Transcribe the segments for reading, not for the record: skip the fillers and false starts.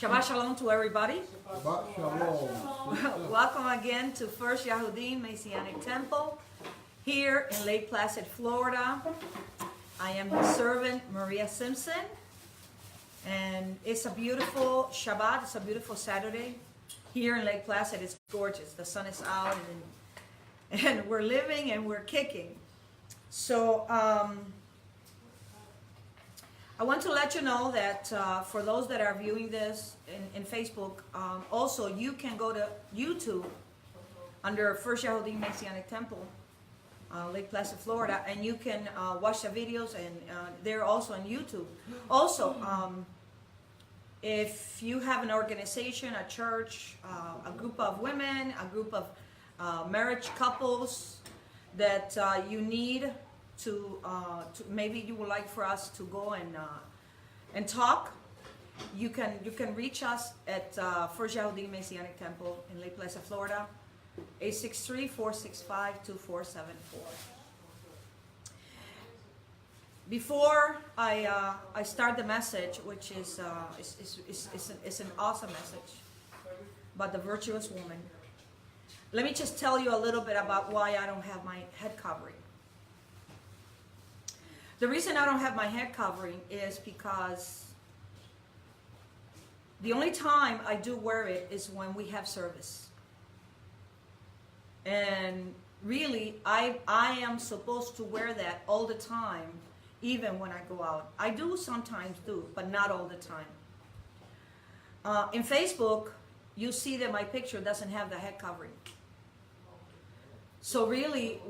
Shabbat Shalom to everybody. Shabbat Shalom. Welcome again to First Yahudin Messianic Temple here in Lake Placid, Florida. I am the servant, Maria Simpson. And it's a beautiful Shabbat. It's a beautiful Saturday. Here in Lake Placid, it's gorgeous. The sun is out and we're living and we're kicking. So, I want to let you know that for those that are viewing this in Facebook, also you can go to YouTube under First Yahudin Messianic Temple, Lake Placid, Florida, and you can watch the videos, and they're also on YouTube. Also, if you have an organization, a church, a group of women, a group of marriage couples that you need to maybe you would like for us to go and talk, you can reach us at First Yahudin Messianic Temple in Lake Placid, Florida, 863-465-2474. Before I start the message, which is an awesome message about the virtuous woman, let me just tell you a little bit about why I don't have my head covering. The reason I don't have my head covering is because the only time I do wear it is when we have service. And really, I am supposed to wear that all the time, even when I go out. I do sometimes do, but not all the time. In Facebook, you see that my picture doesn't have the head covering. So really,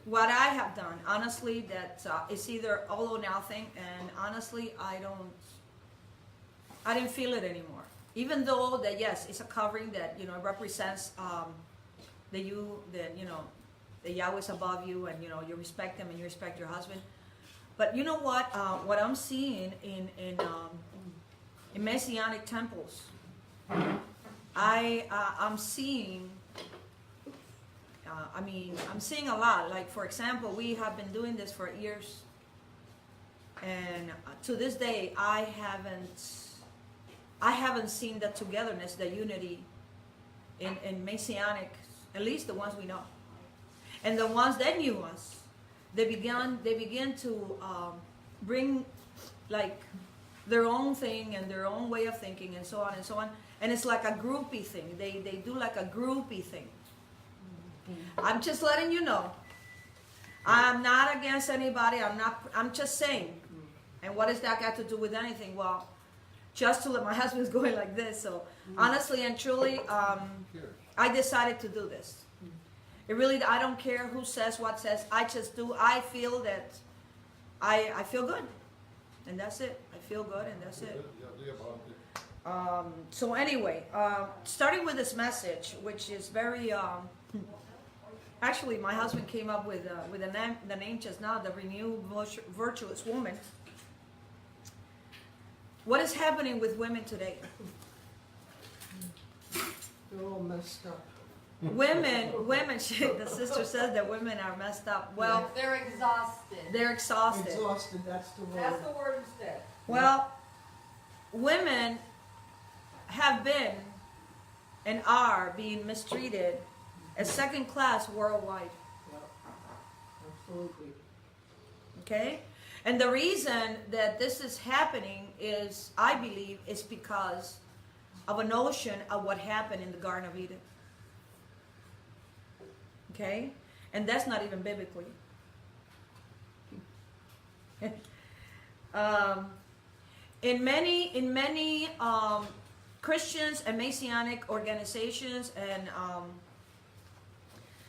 what I have done, honestly, that it's either all or nothing, and honestly, I didn't feel it anymore. Even though that, yes, it's a covering that, represents that Yahweh is above you, and, you respect him and you respect your husband. But you know what I'm seeing in Messianic temples, I'm seeing, I'm seeing a lot. Like, for example, we have been doing this for years, and to this day, I haven't seen the togetherness, the unity in Messianic, at least the ones we know, and the ones that knew us. They began to bring like their own thing and their own way of thinking, and so on and so on. And it's like a groupie thing. They do like a groupie thing. I'm just letting you know. I'm not against anybody. I'm just saying. And what has that got to do with anything? Well, just to let my husband's going like this. So honestly and truly, I decided to do this. It really, I don't care who says what says. I just do. I feel that I feel good, and that's it. I feel good, and that's it. So anyway, starting with this message, which is very. Actually, my husband came up with the name just now, the renewed virtuous woman. What is happening with women today? They're all messed up. Women. The sister says that women are messed up. Well, they're exhausted. They're exhausted. Exhausted, that's the word. That's the word instead. Well, women have been and are being mistreated as second class worldwide. Yeah, absolutely. Okay? And the reason that this is happening is, I believe, is because of a notion of what happened in the Garden of Eden. Okay? And that's not even biblically. In many Christians and Messianic organizations and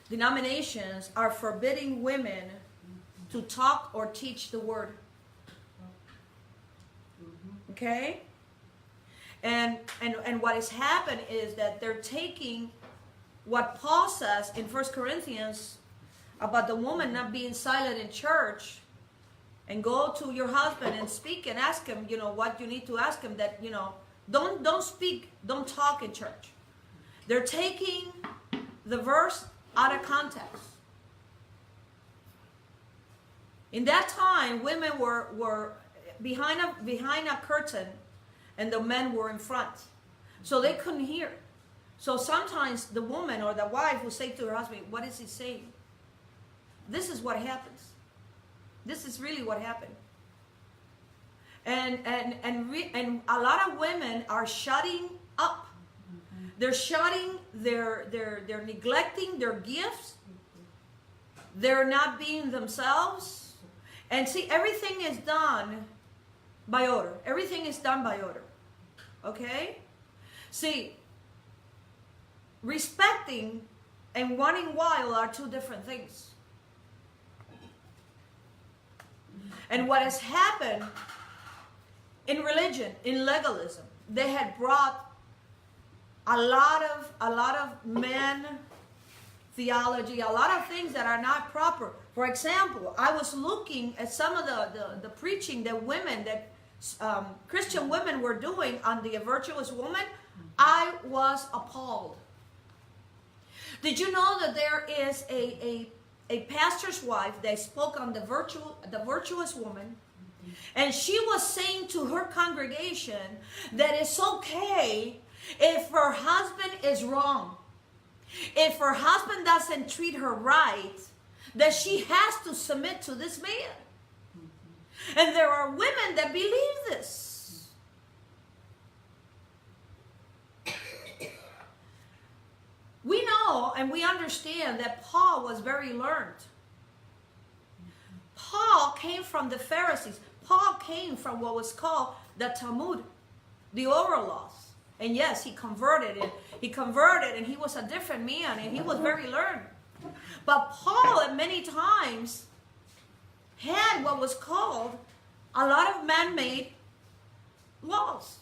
denominations are forbidding women to talk or teach the word. Okay? And what has happened is that they're taking what Paul says in 1 Corinthians about the woman not being silent in church, and go to your husband and speak and ask him, what you need to ask him, that, don't speak, don't talk in church. They're taking the verse out of context. In that time, women were behind a curtain and the men were in front. So they couldn't hear. So sometimes the woman or the wife will say to her husband, what is he saying? This is what happens. This is really what happened. And a lot of women are shutting up. They're shutting, they're neglecting their gifts. They're not being themselves. And see, everything is done by order. Everything is done by order. Okay? See, respecting and running wild are two different things. And what has happened in religion, in legalism, they had brought a lot of man theology, a lot of things that are not proper. For example, I was looking at some of the preaching that women, that Christian women were doing on the Virtuous Woman. I was appalled. Did you know that there is a pastor's wife that spoke on the Virtuous Woman, and she was saying to her congregation that it's okay if her husband is wrong, if her husband doesn't treat her right, that she has to submit to this man. And there are women that believe this. We know and we understand that Paul was very learned. Paul came from the Pharisees. Paul came from what was called the Talmud, the oral laws. And yes, he converted and he was a different man and he was very learned. But Paul at many times had what was called a lot of man-made laws.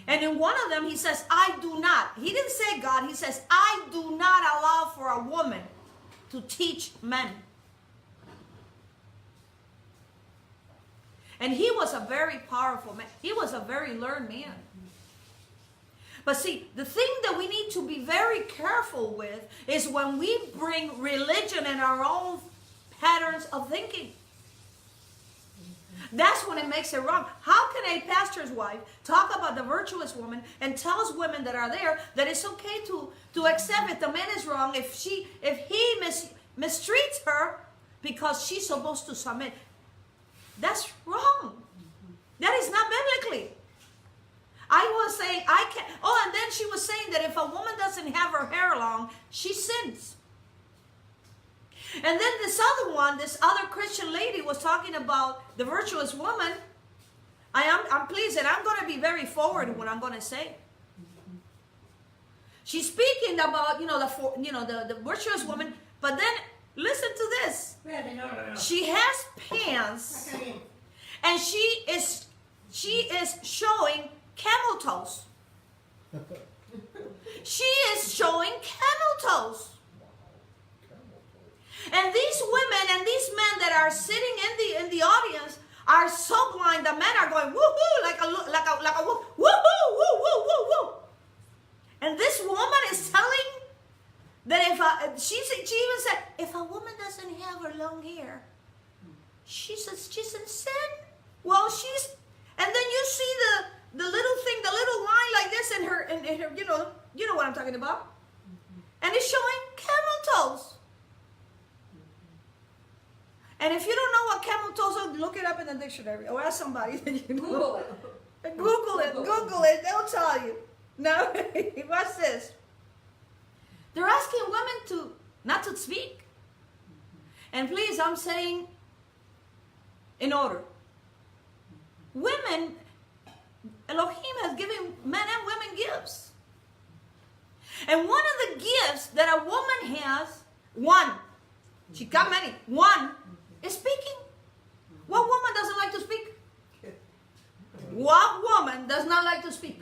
And in one of them he says, I do not. He didn't say God, he says, I do not allow for a woman to teach men. And he was a very powerful man. He was a very learned man. But see, the thing that we need to be very careful with is when we bring religion and our own patterns of thinking. That's when it makes it wrong. How can a pastor's wife talk about the Virtuous Woman and tells women that are there that it's okay to accept if the man is wrong, if he mistreats her because she's supposed to submit? That's wrong. That is not biblically. I was saying, I can't. Oh, and then she was saying that if a woman doesn't have her hair long, she sins. And then this other Christian lady was talking about the Virtuous Woman. I'm pleased, and I'm going to be very forward in what I'm going to say. She's speaking about, the Virtuous Woman, but then listen to this. She has pants, and she is showing camel toes. She is showing camel toes. And these women and these men that are sitting in the audience are so blind. The men are going woohoo like a woo, woohoo, woo, woo, woo, woo. And this woman is telling that she even said, if a woman doesn't have her long hair, she says she's in sin. Well, and then you see the little thing, the little line like this in her, you know what I'm talking about. And it's showing camel toes. And if you don't know what camel toes are, look it up in the dictionary or ask somebody that you know. Google it. They'll tell you. No, watch this. They're asking women not to speak. And please, I'm saying in order. Women, Elohim has given men and women gifts. And one of the gifts that a woman has, she got many, one is speaking. What woman doesn't like to speak? What woman does not like to speak?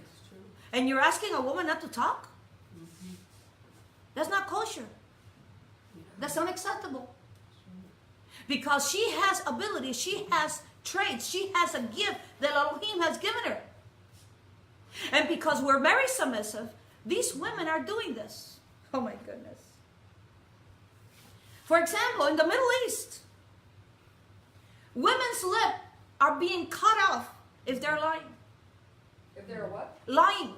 And you're asking a woman not to talk? That's not kosher. That's unacceptable. Because she has ability, she has traits, she has a gift that Elohim has given her. And because we're very submissive, these women are doing this. Oh my goodness. For example, in the Middle East, women's lips are being cut off if they're lying. If they're what? Lying.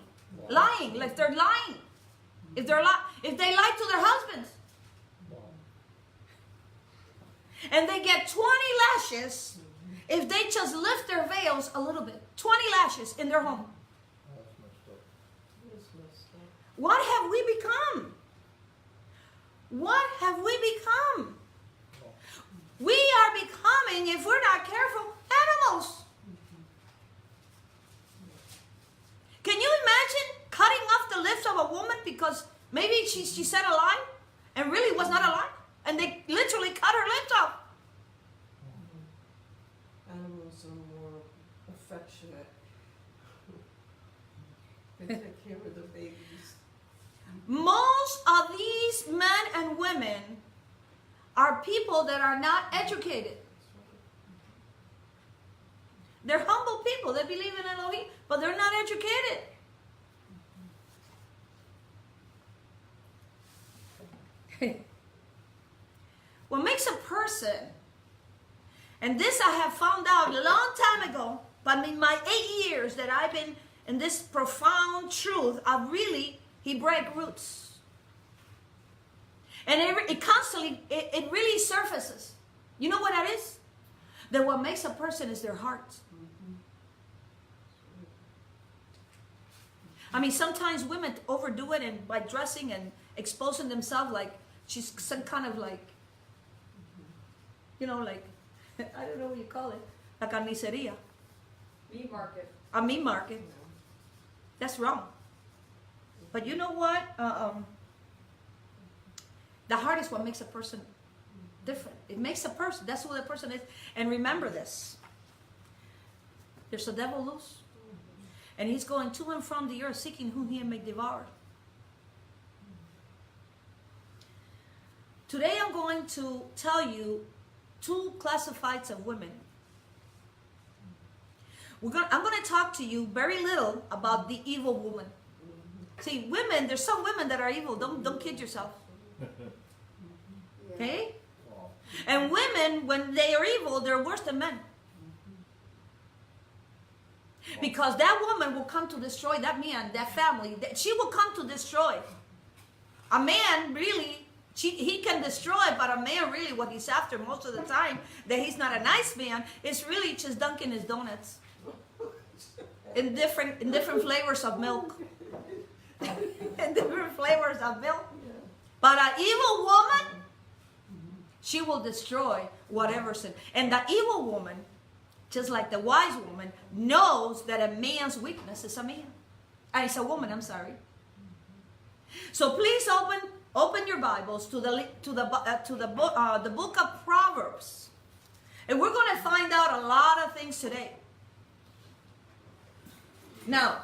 Lying. Like they're lying. If they lie to their husbands. And they get 20 lashes if they just lift their veils a little bit. 20 lashes in their home. That's messed up. It's messed up. What have we become? What have we become? We are becoming, if we're not careful, animals. Can you imagine cutting off the lips of a woman because maybe she said a lie and really was not a lie? And they literally cut her lips off. Animals are more affectionate. They take care of the babies. Most of these men and women are people that are not educated. They're humble people. They believe in Elohim, but they're not educated. What makes a person, and this I have found out a long time ago, but in my 8 years that I've been in this profound truth of really Hebraic roots. And it constantly, it really surfaces. You know what that is? That what makes a person is their heart. I mean, sometimes women overdo it and by dressing and exposing themselves like she's some kind of like, you know, like, I don't know what you call it, a carniceria, Meat market. a meat market. That's wrong. But you know what? The heart is what makes a person different. It makes a person, that's who the person is. And remember this. There's a devil loose. And he's going to and from the earth seeking whom he may devour. Today I'm going to tell you 2 classifieds of women. I'm going to talk to you very little about the evil woman. See, women, there's some women that are evil. Don't kid yourself. Okay? And women, when they are evil, they're worse than men. Because that woman will come to destroy that man, that family. She will come to destroy. A man, really, he can destroy, but a man, really, what he's after most of the time, that he's not a nice man, is really just dunking his donuts in different flavors of milk. In different flavors of milk. But an evil woman, she will destroy whatever's in. And the evil woman, just like the wise woman, knows that a man's weakness is a man. It's a woman, I'm sorry. So please open your Bibles to the book of Proverbs. And we're going to find out a lot of things today. Now,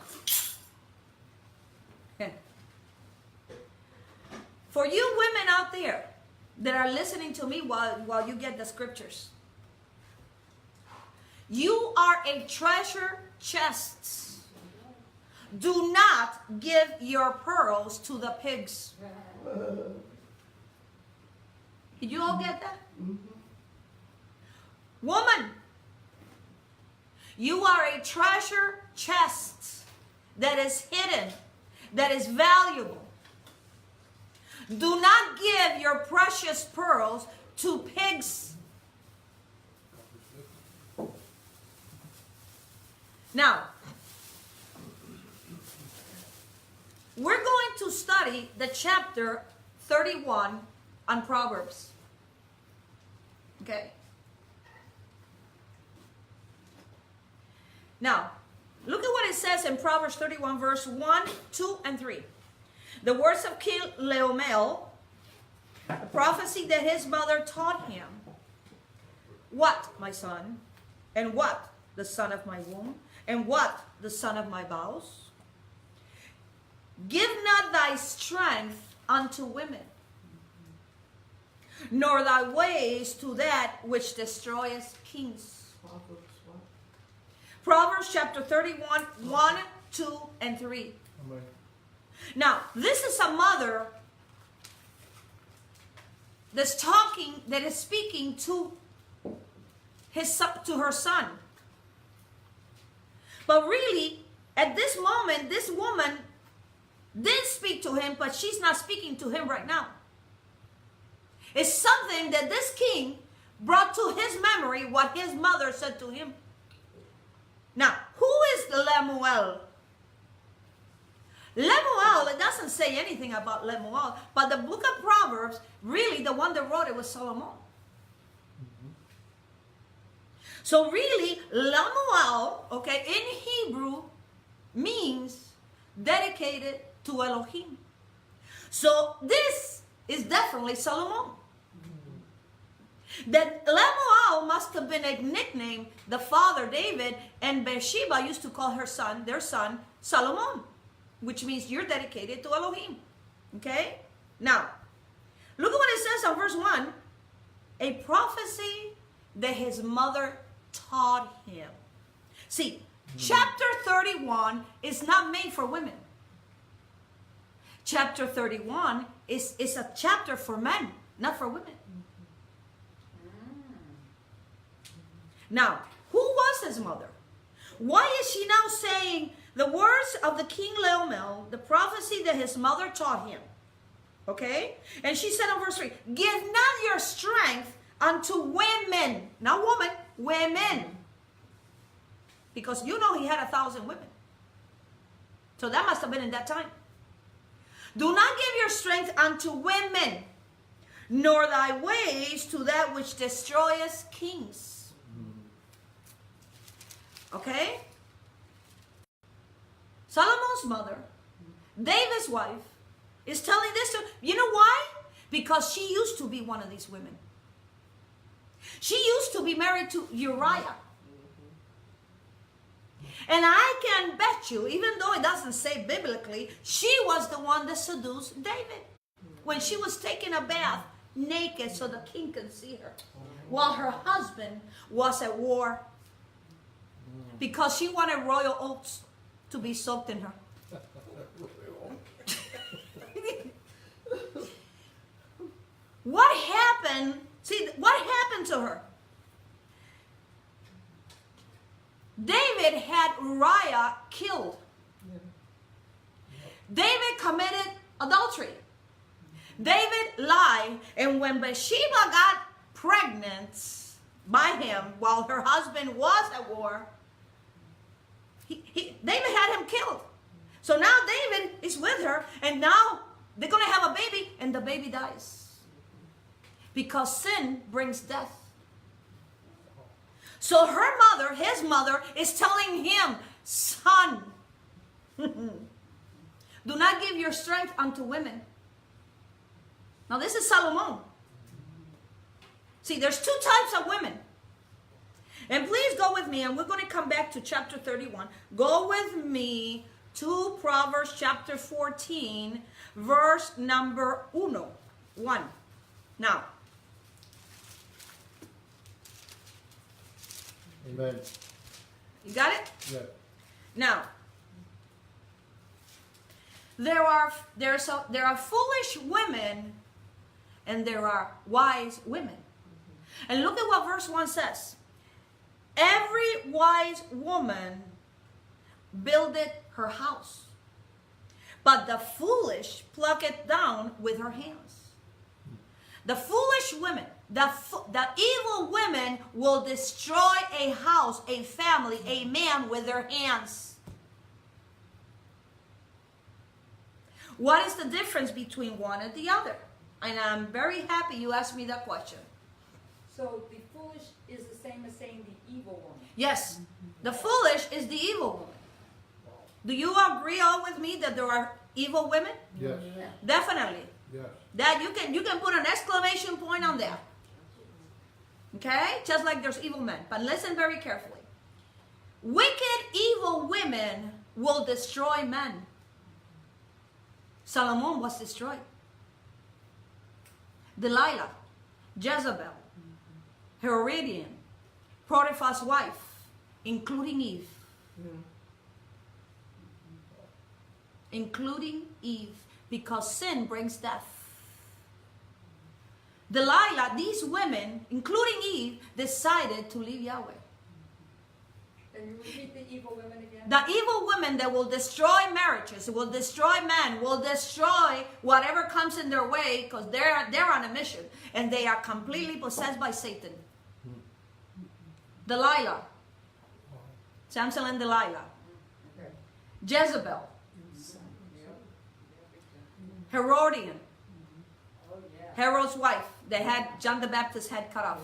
for you women out there that are listening to me while you get the scriptures, you are a treasure chest. Do not give your pearls to the pigs. Did you all get that? Woman, you are a treasure chest that is hidden, that is valuable. Do not give your precious pearls to pigs. Now, we're going to study the chapter 31 on Proverbs. Okay. Now, look at what it says in Proverbs 31, verse 1, 2, and 3. The words of King Leomel, the prophecy that his mother taught him. What, my son? And what, the son of my womb? And what, the son of my bowels? Give not thy strength unto women, nor thy ways to that which destroyeth kings. Proverbs chapter 31, 1, 2, and 3. Amen. Now, this is a mother that is speaking to her son. But really, at this moment, this woman did speak to him, but she's not speaking to him right now. It's something that this king brought to his memory what his mother said to him. Now, who is Lemuel? Lemuel, it doesn't say anything about Lemuel, but the book of Proverbs, really the one that wrote it was Solomon. So really, Lemuel, okay, in Hebrew means dedicated to Elohim. So this is definitely Solomon. That Lemuel must have been a nickname the father David and Bathsheba used to call their son Solomon, which means you're dedicated to Elohim. Okay? Now, look at what it says on verse 1. A prophecy that his mother taught him. See, chapter 31 is not made for women. Chapter 31 is a chapter for men, not for women. Now, who was his mother? Why is she now saying the words of the king Lemuel, the prophecy that his mother taught him? Okay? And she said in verse 3, give not your strength unto women. Not woman, women. Because you know he had 1,000 women. So that must have been in that time. Do not give your strength unto women, nor thy ways to that which destroyeth kings. Okay? Solomon's mother, David's wife, is telling this to, you know why? Because she used to be one of these women. She used to be married to Uriah. And I can bet you, even though it doesn't say biblically, she was the one that seduced David. When she was taking a bath naked so the king could see her. While her husband was at war. Because she wanted royal oats to be soaked in her. What happened? See, what happened to her? David had Uriah killed. David committed adultery. David lied, and when Bathsheba got pregnant by him while her husband was at war, David had him killed. So now David is with her, and now they're going to have a baby, and the baby dies. Because sin brings death. So her mother, his mother, is telling him, son, do not give your strength unto women. Now this is Solomon. See, there's two types of women. And please go with me, and we're going to come back to chapter 31. Go with me to Proverbs chapter 14, verse number 1. Now. Amen. You got it? Yeah. Now, there are foolish women and there are wise women. And look at what verse 1 says. Every wise woman buildeth her house, but the foolish pluck it down with her hands. The foolish women, the evil women will destroy a house, a family, a man with their hands. What is the difference between one and the other? And I'm very happy you asked me that question. So the foolish is the same as saying the evil woman. Yes, the foolish is the evil woman. Do you agree all with me that there are evil women? Yes. Definitely. Yes. That you can put an exclamation point on that. Okay? Just like there's evil men. But listen very carefully. Wicked, evil women will destroy men. Solomon was destroyed. Delilah, Jezebel, Herodian, Potiphar's wife, including Eve. Including Eve, because sin brings death. Delilah, these women, including Eve, decided to leave Yahweh. Can you repeat the evil women again? The evil women that will destroy marriages, will destroy men, will destroy whatever comes in their way, because they're on a mission and they are completely possessed by Satan. Delilah, Samson and Delilah, Okay. Jezebel, Herodian, Oh, yeah. Herod's wife, they had John the Baptist's head cut off.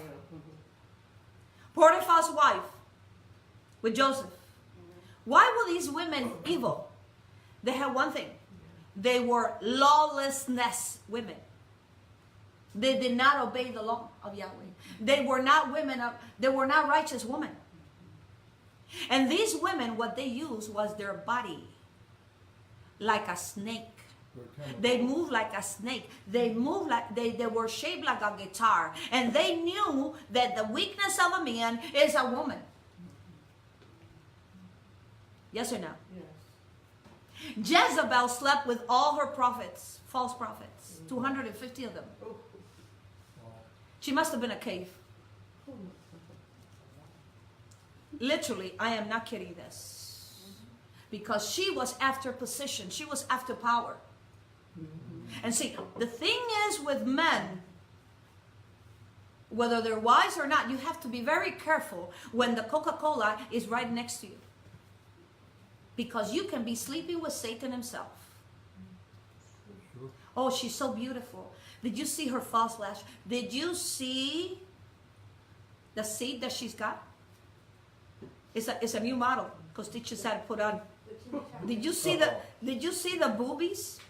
Potiphar's wife with Joseph. Why were these women evil? They had one thing. They were lawlessness women. They did not obey the law of Yahweh. They were not righteous women. And these women, what they used was their body like a snake. They moved like a snake. They moved like they were shaped like a guitar. And they knew that the weakness of a man is a woman. Yes or no? Yes. Jezebel slept with all her prophets, false prophets, 250 of them. She must have been a cave. Literally, I am not kidding this. Because she was after position. She was after power. And see, the thing is with men, whether they're wise or not, you have to be very careful when the Coca-Cola is right next to you. Because you can be sleeping with Satan himself. Oh, she's so beautiful. Did you see her false lash? Did you see the seat that she's got? It's a new model because teachers had to put on. Did you see the boobies?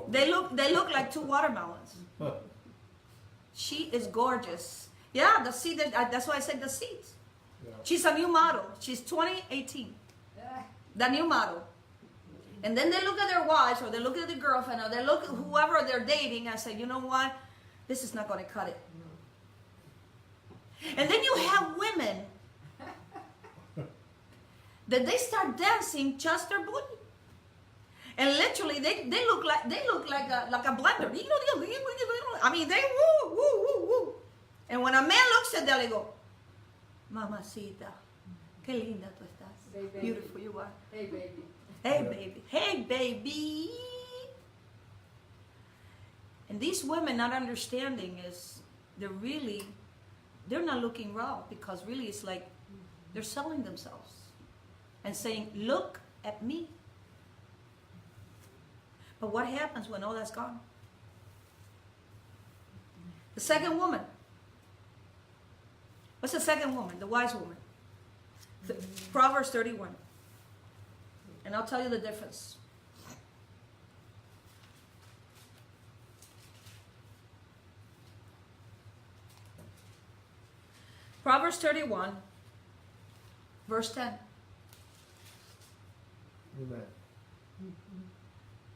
They look like two watermelons. She is gorgeous. Yeah, the seat. That's why I said the seat. Yeah. She's a new model. She's 2018. The new model. And then they look at their wives, or they look at the girlfriend, or they look at whoever they're dating and say, you know what? This is not going to cut it. And then you have women that they start dancing just their booty. And literally, they look like a blender. I mean, they woo, woo, woo, woo. And when a man looks at them, they go, Mamacita, qué linda tú estás. Hey, baby. Beautiful you are. Hey, baby. Hey, baby. Hey, baby. And these women not understanding is they're not looking raw, because really it's like they're selling themselves and saying, look at me. But what happens when all that's gone? The second woman. What's the second woman? The wise woman. Proverbs 31. And I'll tell you the difference. Proverbs 31, verse 10. Amen.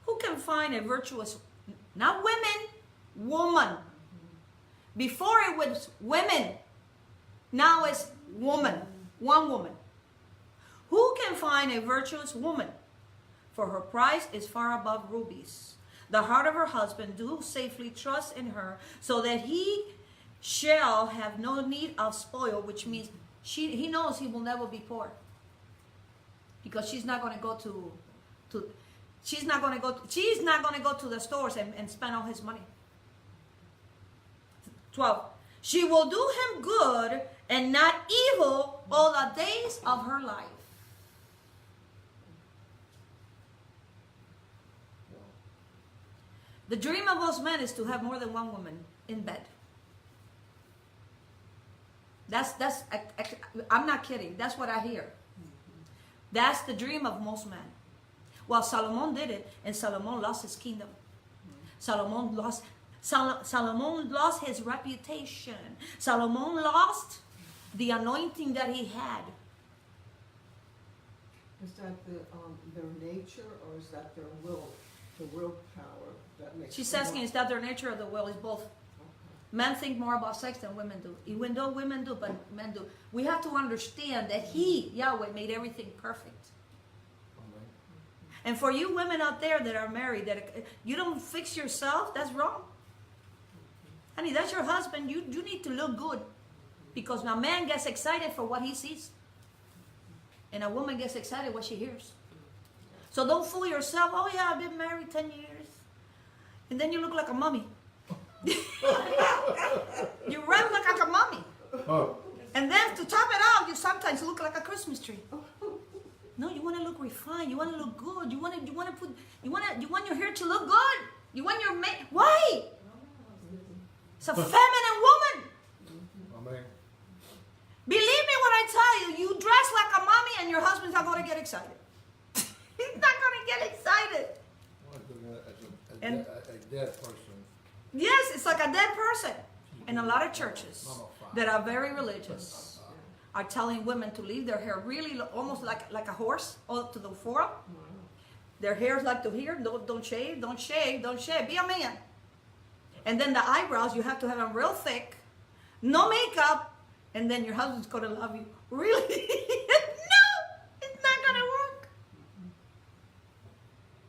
Who can find a virtuous, not women, woman. Before it was women. Now it's woman. One woman. Who can find a virtuous woman? For her price is far above rubies. The heart of her husband do safely trust in her, so that he shall have no need of spoil, which means he knows he will never be poor. Because she's not going to go she's not going to go to the stores and spend all his money. 12. She will do him good and not evil all the days of her life. The dream of most men is to have more than one woman in bed. I'm not kidding. That's what I hear. That's the dream of most men. Well, Solomon did it, and Solomon lost his kingdom. Solomon lost his reputation. Solomon lost the anointing that he had. Is that their nature, or is that their will, the willpower that makes? She's asking, is that their nature or the will? It's both. Men think more about sex than women do. Even though women do, but men do. We have to understand that He, Yahweh, made everything perfect. And for you women out there that are married, that you don't fix yourself, that's wrong. Honey, that's your husband. You need to look good. Because a man gets excited for what he sees. And a woman gets excited when she hears. So don't fool yourself. Oh yeah, I've been married 10 years. And then you look like a mummy. You run like a mummy. Oh, And then to top it off, you sometimes look like a Christmas tree. No, you want to look refined. You want to look good. You want your hair to look good. You want your why? It's a feminine woman. amen. Believe me when I tell you, you dress like a mommy and your husband's not going to get excited. He's not going to get excited. As a dead person. Yes, it's like a dead person. And a lot of churches that are very religious are telling women to leave their hair really almost like a horse all to the forearm. Their hair's like to here. Don't shave, don't shave, don't shave. Be a man. And then the eyebrows, you have to have them real thick. No makeup. And then your husband's going to love you. Really? No, it's not going to work.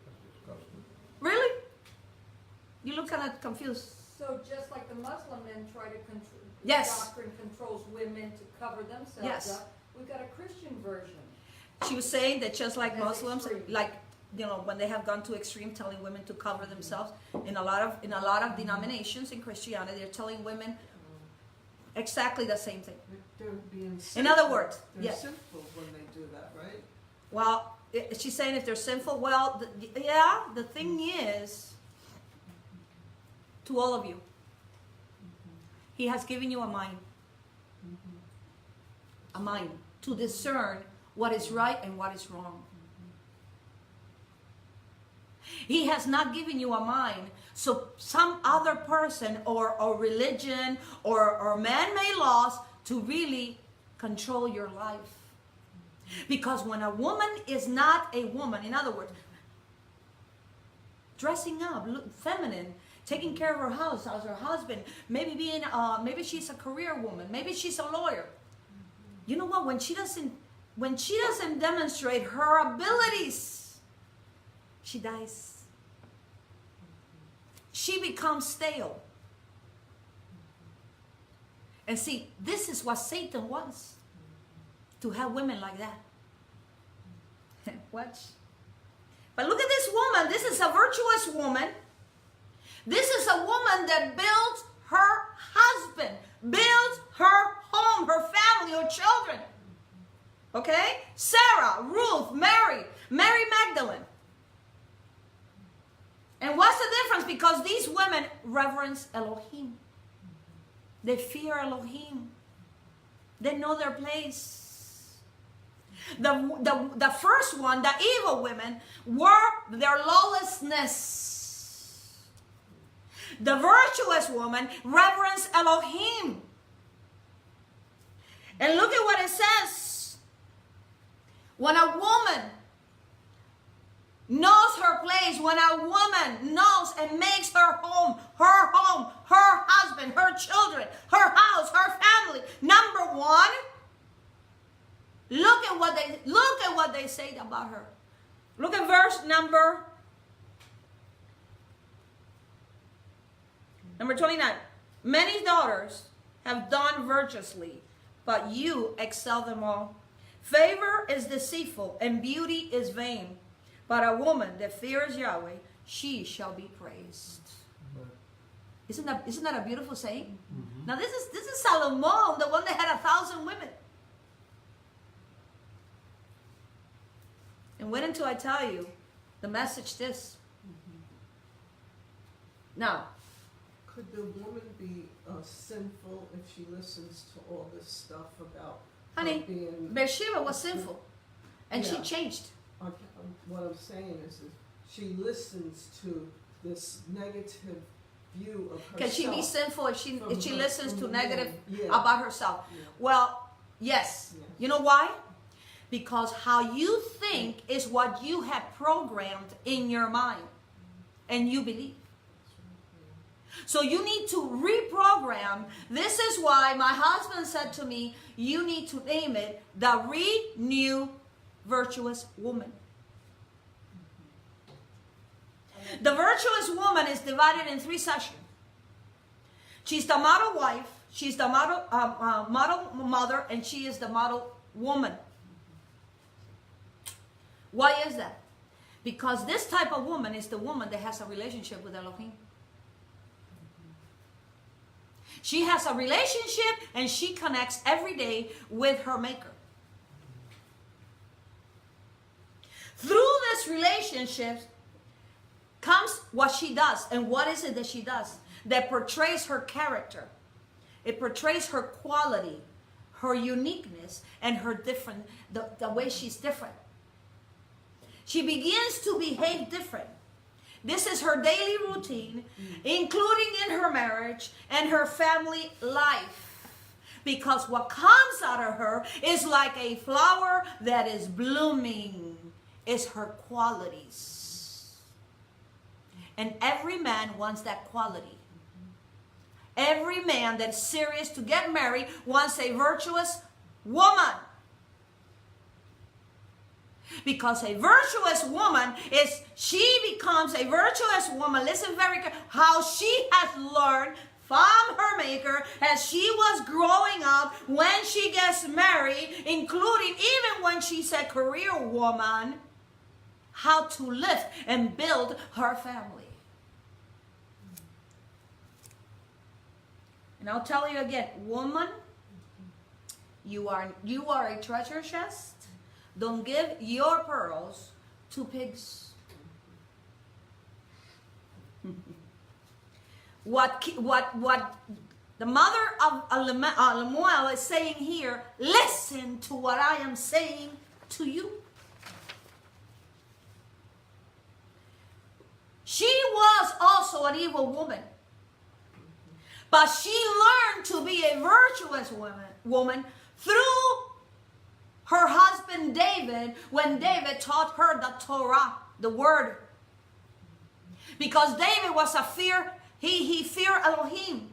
That's disgusting. Really? You look kind of confused. So just like the Muslim men try to control, Yes. doctrine controls women to cover themselves Yes. up, we've got a Christian version. She was saying that just like That's Muslims, extreme. like when they have gone to extreme, telling women to cover themselves, in a lot of denominations in Christianity, they're telling women exactly the same thing. They're being In sinful. other words, They're yes. sinful when they do that, right? Well, she's saying if they're sinful, well, the thing is, to all of you, He has given you a mind. A mind to discern what is right and what is wrong. He has not given you a mind so some other person or religion or man-made laws to really control your life. Because when a woman is not a woman, in other words, dressing up, feminine, taking care of her house, her husband, maybe she's a career woman, maybe she's a lawyer. You know what? When she doesn't demonstrate her abilities, she dies. She becomes stale. And see, this is what Satan wants. To have women like that. Watch. But look at this woman. This is a virtuous woman. This is a woman that builds her husband, builds her home, her family, her children. Okay? Sarah, Ruth, Mary Magdalene. And what's the difference? Because these women reverence Elohim. They fear Elohim. They know their place. The first one, the evil women, were their lawlessness. The virtuous woman reverenced Elohim. And look at what it says. When a woman knows her place, when a woman knows and makes her home, her husband, her children, her house, her family, number one, look at what they say about her. Look at verse number 29. Many daughters have done virtuously, but you excel them all. Favor is deceitful and beauty is vain, but a woman that fears Yahweh, she shall be praised. Isn't that a beautiful saying? Mm-hmm. Now this is Solomon, the one that had 1,000 women. And wait until I tell you the message this. Mm-hmm. Now, could the woman be sinful if she listens to all this stuff about honey, being... Bathsheba was sinful, and she Yeah. changed. What I'm saying is she listens to this negative view of herself. Can she be sinful if she listens to negative Yeah. about herself? Yeah. Well, yes. Yes. You know why? Because how you think is what you have programmed in your mind, and you believe. So you need to reprogram. This is why my husband said to me, you need to name it the Renew Virtuous Woman. The virtuous woman is divided in 3 sections. She's the model wife, she's the model mother, and she is the model woman. Why is that? Because this type of woman is the woman that has a relationship with Elohim. She has a relationship and she connects every day with her maker. Through this relationship comes what she does. And what is it that she does? That portrays her character. It portrays her quality, her uniqueness, and her different, the way she's different. She begins to behave different. This is her daily routine, including in her marriage and her family life. Because what comes out of her is like a flower that is blooming. It's her qualities. And every man wants that quality. Every man that's serious to get married wants a virtuous woman. Because a virtuous woman she becomes a virtuous woman. Listen very carefully. How she has learned from her maker as she was growing up when she gets married, including even when she's a career woman, how to live and build her family. And I'll tell you again, woman, you are a treasure chest. Don't give your pearls to pigs. What the mother of Lemuel is saying here, listen to what I am saying to you. She was also an evil woman. But she learned to be a virtuous woman through her husband David, when David taught her the Torah, the word. Because David was he feared Elohim.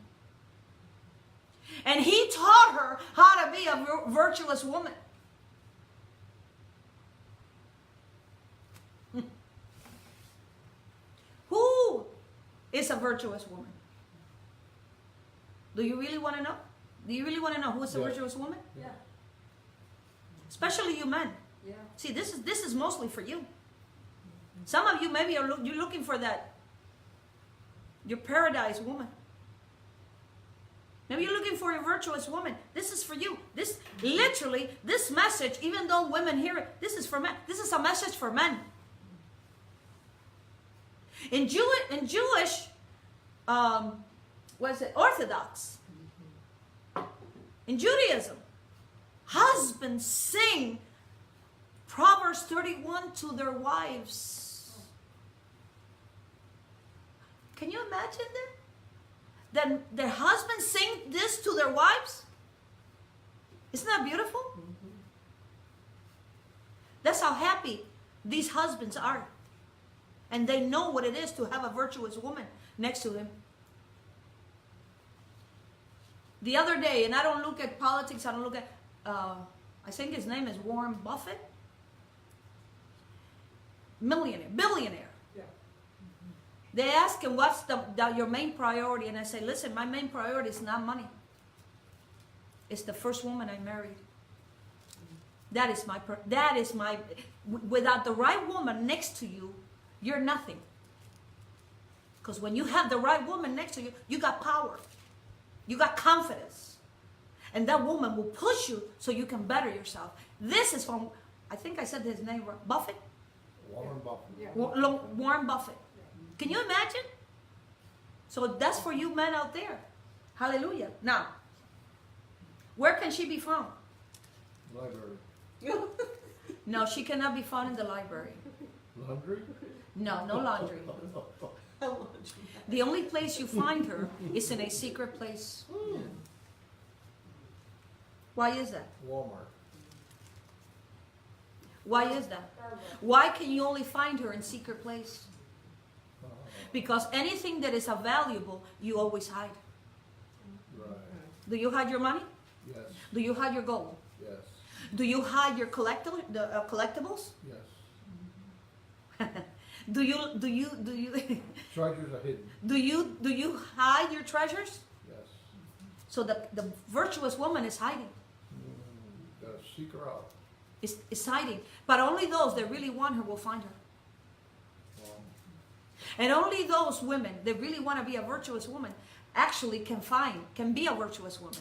And he taught her how to be a virtuous woman. Who is a virtuous woman? Do you really want to know? Do you really want to know who is a virtuous woman? Yeah. Especially you men. Yeah. See, this is mostly for you. Some of you maybe you're looking for that, your paradise woman. Maybe you're looking for a virtuous woman. This is for you. This message, even though women hear it, this is for men. This is a message for men. In Jewish, Orthodox, in Judaism, husbands sing Proverbs 31 to their wives. Can you imagine that? That their husbands sing this to their wives? Isn't that beautiful? Mm-hmm. That's how happy these husbands are. And they know what it is to have a virtuous woman next to him. The other day, and I don't look at politics, I don't look at, I think his name is Warren Buffett. Billionaire. Yeah. They ask him, what's your main priority? And I say, listen, my main priority is not money. It's the first woman I married. That is my, without the right woman next to you, you're nothing. Because when you have the right woman next to you, you got power. You got confidence. And that woman will push you so you can better yourself. This is from, I think I said his name, Buffett? Warren Buffett. Yeah. Warren Buffett. Can you imagine? So that's for you men out there. Hallelujah. Now, where can she be found? Library. No, she cannot be found in the library. Laundry? No, no laundry. The only place you find her is in a secret place. Why is that? Walmart. Why is that? Why can you only find her in secret place? Because anything that is valuable, you always hide. Right. Do you hide your money? Yes. Do you hide your gold? Yes. Do you hide your collectibles? Yes. Do you Treasures are hidden. do you hide your treasures? Yes. So the virtuous woman is hiding. Gotta seek her out. It's hiding. But only those that really want her will find her. Wow. And only those women that really want to be a virtuous woman actually can be a virtuous woman.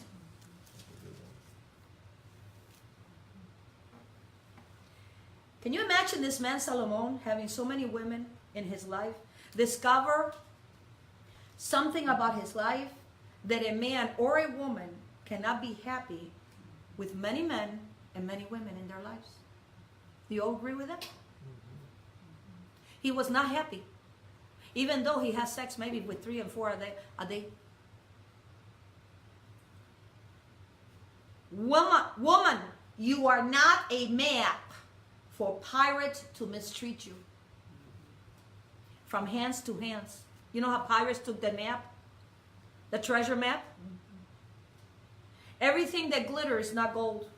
Can you imagine this man Solomon having so many women in his life? Discover something about his life that a man or a woman cannot be happy with many men and many women in their lives. Do you all agree with that? He was not happy. Even though he has sex maybe with 3 and 4 a day. Woman, you are not a map for pirates to mistreat you. From hands to hands. You know how pirates took the map? The treasure map? Everything that glitters is not gold.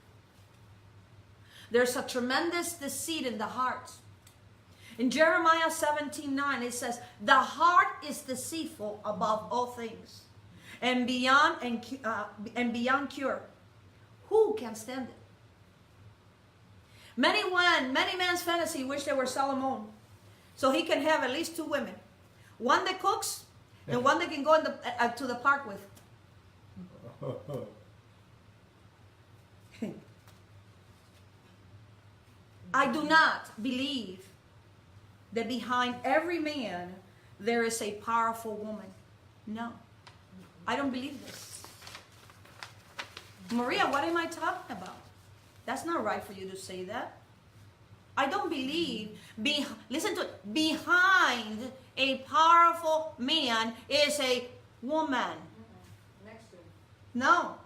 There's a tremendous deceit in the heart. In Jeremiah 17:9 it says, the heart is deceitful above all things, and beyond cure. Who can stand it? Many men's fantasy wish they were Solomon, so he can have at least 2 women, one that cooks and one that can go to the park with. I do not believe that behind every man there is a powerful woman. No, I don't believe this. Maria, what am I talking about? That's not right for you to say that. I don't believe, listen to it, behind a powerful man is a woman. Next to it. No.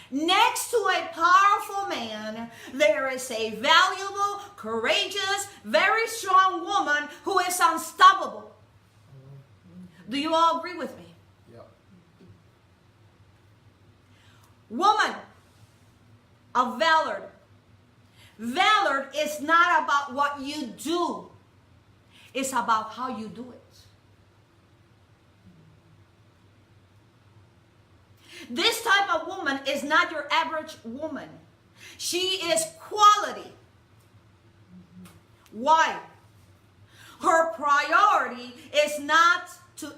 Next to a powerful man, there is a valuable, courageous, very strong woman who is unstoppable. Do you all agree with me? Yeah. Woman of valor. Valor is not about what you do. It's about how you do it. This type of woman is not your average woman. She is quality. Why? Her priority is not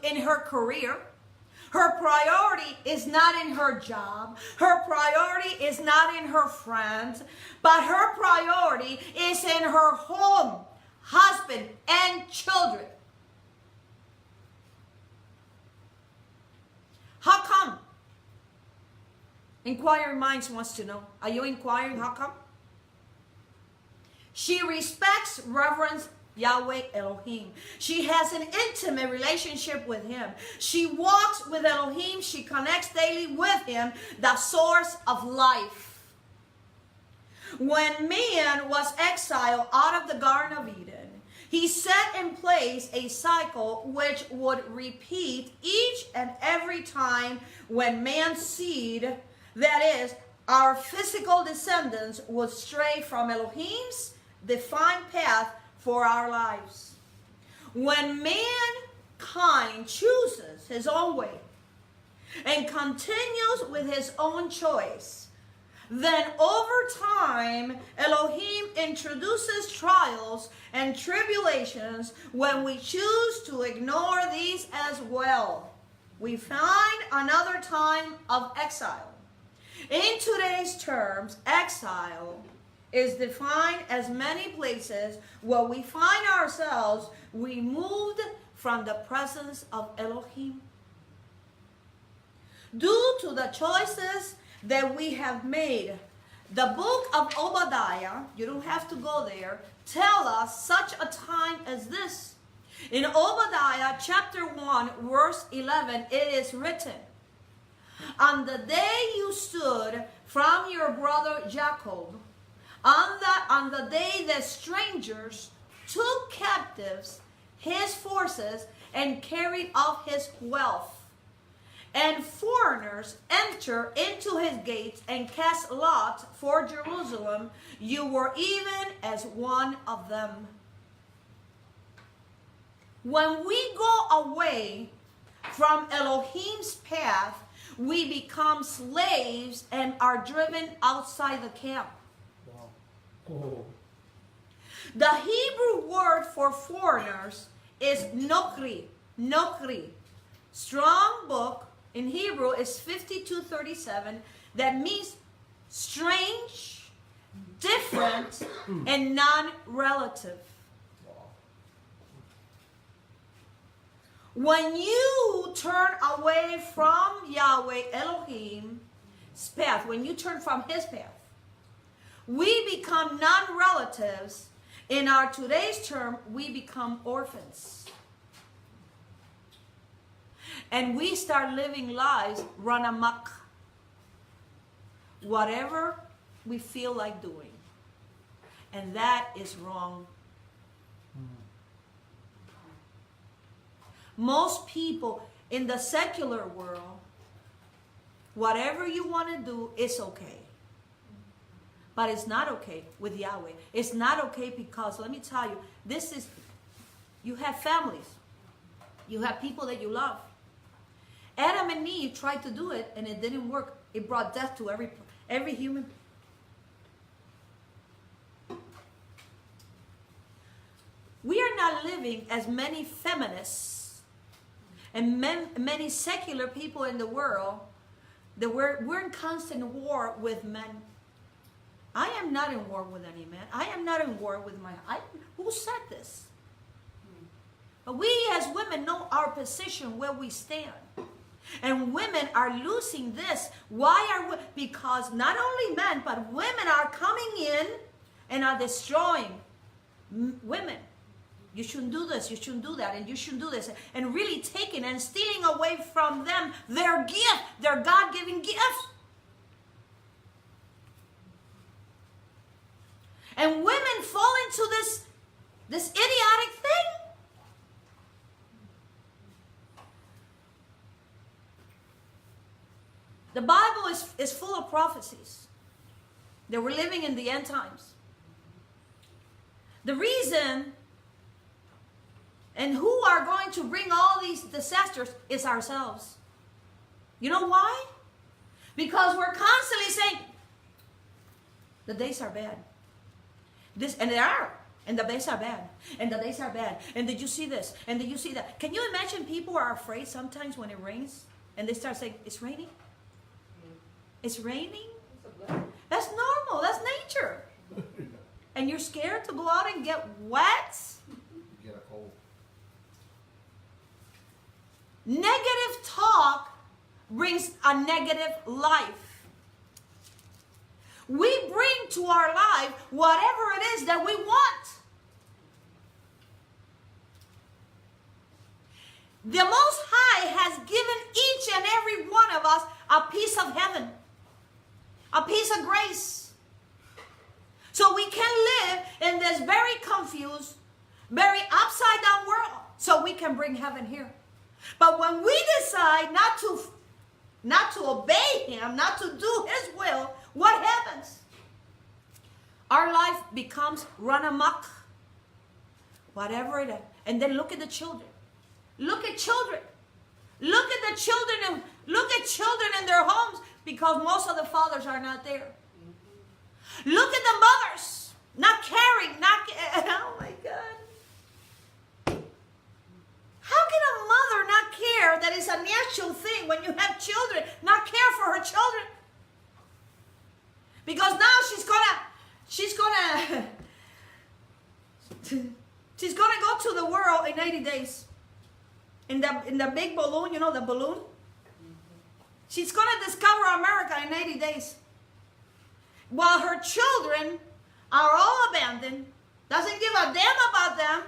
in her career. Her priority is not in her job. Her priority is not in her friends. But her priority is in her home, husband, and children. How come? Inquiring minds wants to know. Are you inquiring how come? She respects, reverence Yahweh Elohim. She has an intimate relationship with him. She walks with Elohim. She connects daily with him, the source of life. When man was exiled out of the Garden of Eden, he set in place a cycle which would repeat each and every time when man's seed, that is, our physical descendants, would stray from Elohim's defined path for our lives. When mankind chooses his own way and continues with his own choice, then over time, Elohim introduces trials and tribulations when we choose to ignore these as well. We find another time of exile. In today's terms, exile is defined as many places where we find ourselves removed from the presence of Elohim. Due to the choices that we have made, the book of Obadiah, you don't have to go there, tell us such a time as this. In Obadiah chapter 1 verse 11, it is written, on the day you stood from your brother Jacob, on the day that strangers took captives his forces and carried off his wealth, and foreigners enter into his gates and cast lots for Jerusalem, you were even as one of them. When we go away from Elohim's path, we become slaves and are driven outside the camp. Wow. Oh. The Hebrew word for foreigners is nokri. Nokri. Strong book in Hebrew is 5237. That means strange, different, and non-relative. When you turn away from Yahweh Elohim's path, when you turn from his path, we become non-relatives. In our today's term, we become orphans. And we start living lives run amok. Whatever we feel like doing. And that is wrong. Most people in the secular world, whatever you want to do is okay. But it's not okay with Yahweh. It's not okay because, let me tell you, you have families. You have people that you love. Adam and Eve tried to do it and it didn't work. It brought death to every human. We are not living as many feminists and many secular people in the world that we're in constant war with men. I am not in war with any man. I am not in war with who said this? But we as women know our position, where we stand. And women are losing this. Why are we? Because not only men, but women are coming in and are destroying women. You shouldn't do this, you shouldn't do that, and you shouldn't do this. And really taking and stealing away from them their gift, their God-given gift. And women fall into this idiotic thing. The Bible is full of prophecies that we're living in the end times. The reason and who are going to bring all these disasters is ourselves. You know why? Because we're constantly saying, the days are bad. And they are. And the days are bad. And the days are bad. And did you see this? And did you see that? Can you imagine people are afraid sometimes when it rains? And they start saying, it's raining? It's raining? That's normal. That's nature. And you're scared to go out and get wet? Get a cold. Negative talk brings a negative life. We bring to our life whatever it is that we want. The Most High has given each and every one of us a piece of heaven, a piece of grace. So we can live in this very confused, very upside down world, so we can bring heaven here. But when we decide not to obey him, not to do his will, what happens? Our life becomes run amok. Whatever it is. And then look at the children. Look at children. Look at the children and look at children in their homes, because most of the fathers are not there. Look at the mothers not caring, oh my God. How can a mother not care that it's a natural thing when you have children, not care for her children? Because now she's gonna go to the world in 80 days. In the big balloon, you know, the balloon. She's gonna discover America in 80 days. While her children are all abandoned, doesn't give a damn about them,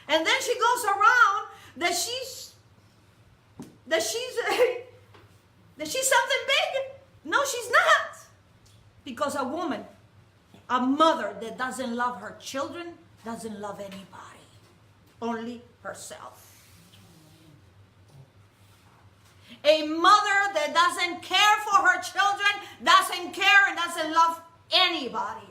and then she goes around that she's something big. No, she's not. Because a woman, a mother that doesn't love her children, doesn't love anybody, only herself. A mother that doesn't care for her children, doesn't care and doesn't love anybody.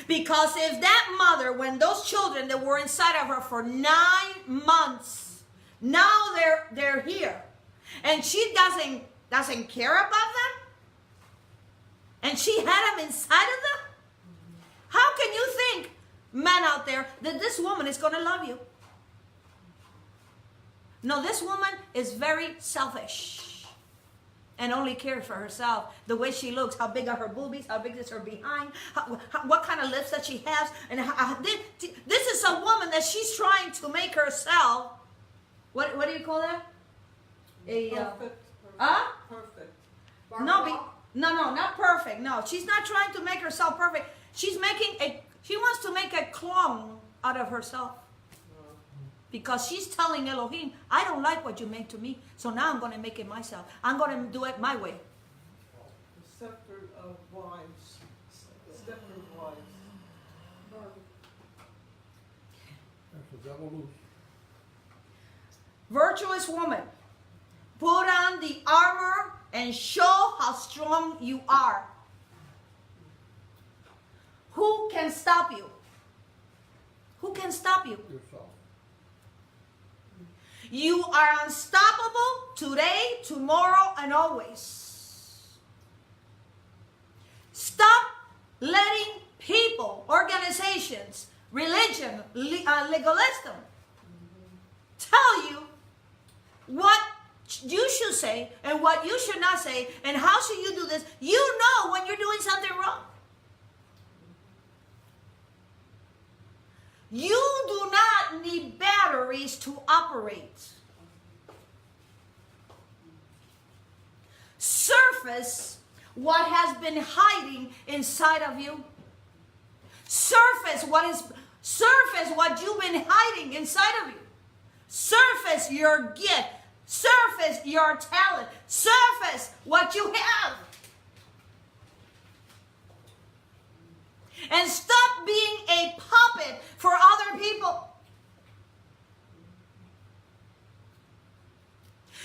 Because if that mother, when those children that were inside of her for 9 months, now they're here, and she doesn't care about them, And she had him inside of them? How can you think, man out there, that this woman is going to love you? No, this woman is very selfish and only cares for herself. The way she looks, how big are her boobies, how big is her behind, what kind of lips that she has. And this is a woman that she's trying to make herself, what do you call that? Perfect. Perfect. No, not perfect. No, she's not trying to make herself perfect. She wants to make a clone out of herself. Because she's telling Elohim, I don't like what you made to me, so now I'm going to make it myself. I'm going to do it my way. The scepter of wives. Scepter of wives. That's the devil loose. Virtuous woman, put on the armor and show how strong you are. Who can stop you? Who can stop you? Yourself. You are unstoppable today, tomorrow, and always. Stop letting people, organizations, religion, legalism tell you what you should say and what you should not say and how should you do this. You know when you're doing something wrong. You do not need batteries to operate. Surface what has been hiding inside of you. Surface what you've been hiding inside of you. Surface your gift. Surface your talent. Surface what you have. And stop being a puppet for other people.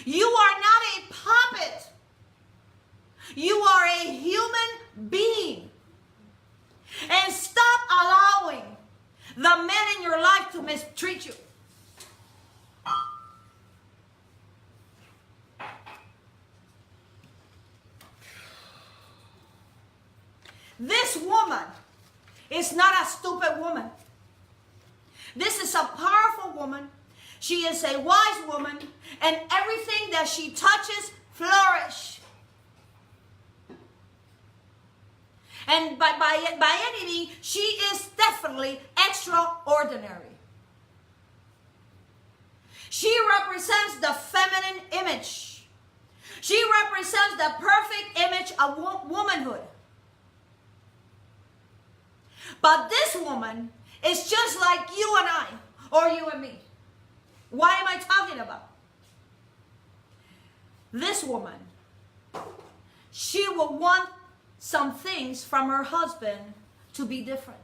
You are not a puppet. You are a human being. And stop allowing the men in your life to mistreat you. This woman is not a stupid woman. This is a powerful woman. She is a wise woman, and everything that she touches flourish. And by any means, she is definitely extraordinary. She represents the feminine image. She represents the perfect image of womanhood. But this woman is just like you and I, or you and me. Why am I talking about? This woman, she will want some things from her husband to be different.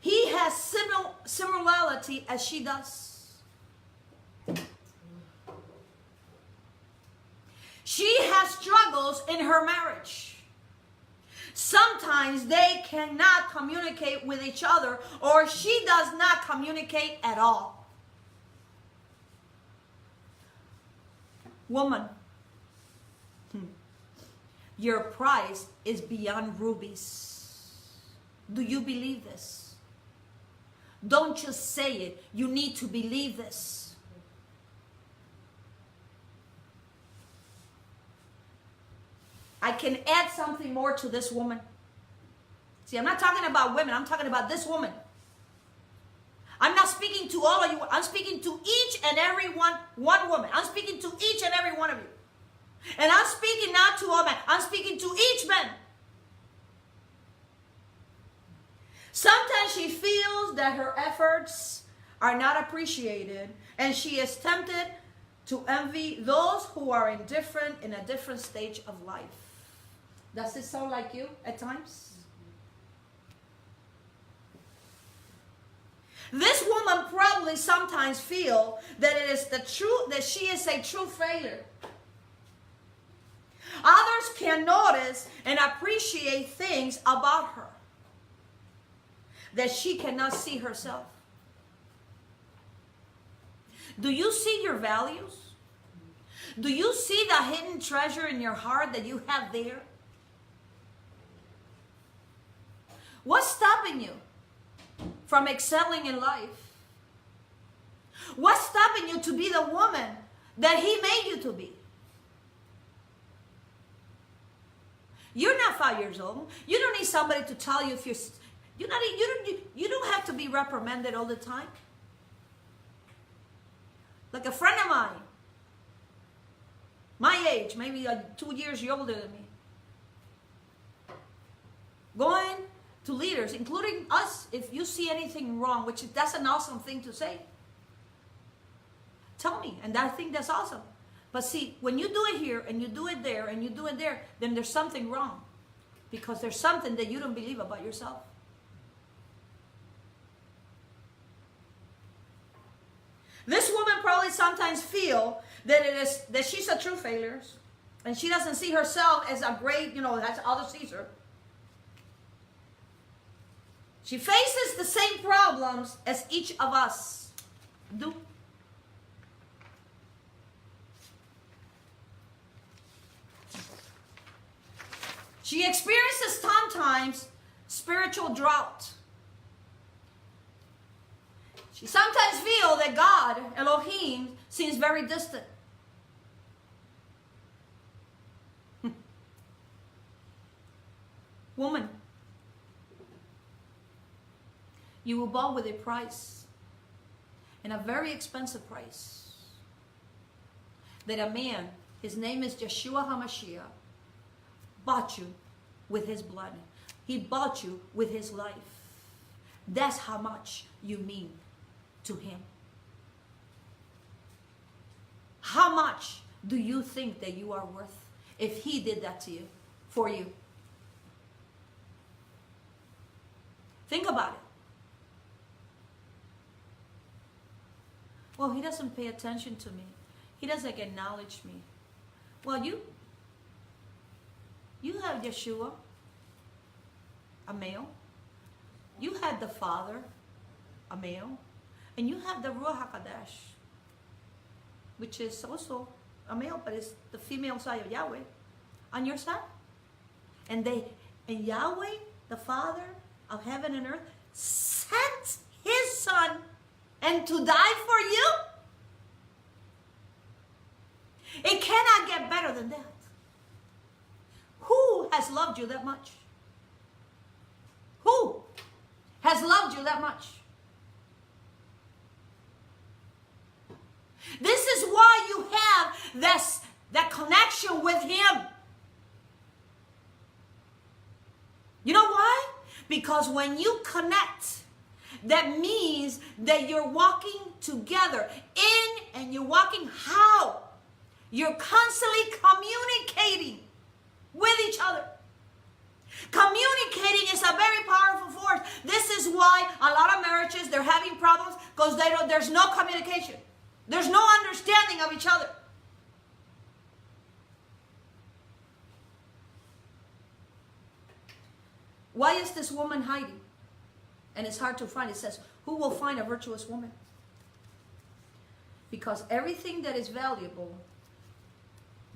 He has similarity as she does. She has struggles in her marriage. Sometimes they cannot communicate with each other, or she does not communicate at all. Woman, your price is beyond rubies. Do you believe this? Don't just say it. You need to believe this. I can add something more to this woman. See, I'm not talking about women. I'm talking about this woman. I'm not speaking to all of you. I'm speaking to each and every one woman. I'm speaking to each and every one of you. And I'm speaking not to all men. I'm speaking to each man. Sometimes she feels that her efforts are not appreciated, and she is tempted to envy those who are in a different stage of life. Does it sound like you at times? This woman probably sometimes feels that it is the truth, that she is a true failure. Others can notice and appreciate things about her that she cannot see herself. Do you see your values? Do you see the hidden treasure in your heart that you have there? What's stopping you from excelling in life? What's stopping you to be the woman that He made you to be? You're not 5 years old. You don't need somebody to tell you if you don't have to be reprimanded all the time. Like a friend of mine, my age, maybe 2 years older than me, going to leaders, including us, if you see anything wrong, which that's an awesome thing to say, tell me, and I think that's awesome. But see, when you do it here, and you do it there, and you do it there, then there's something wrong. Because there's something that you don't believe about yourself. This woman probably sometimes feel that she's a true failure, and she doesn't see herself as a great, as others sees her. She faces the same problems as each of us do. She experiences sometimes spiritual drought. She sometimes feels that God, Elohim, seems very distant. Woman, you were bought with a price, and a very expensive price, that a man, his name is Yeshua HaMashiach, bought you with his blood. He bought you with his life. That's how much you mean to him. How much do you think that you are worth if he did that to you, for you? Think about it. Well, he doesn't pay attention to me. He doesn't acknowledge me. Well, you have Yeshua, a male. You had the Father, a male. And you have the Ruach HaKadosh, which is also a male, but it's the female side of Yahweh, on your side. And Yahweh, the Father of heaven and earth, sent His Son and to die for you. It cannot get better than that. Who has loved you that much? Who has loved you that much? This is why you have that connection with Him. You know why? Because when you connect, that means that you're walking together and you're walking how? You're constantly communicating with each other. Communicating is a very powerful force. This is why a lot of marriages, they're having problems, because there's no communication. There's no understanding of each other. Why is this woman hiding? And it's hard to find. It says, who will find a virtuous woman? Because everything that is valuable,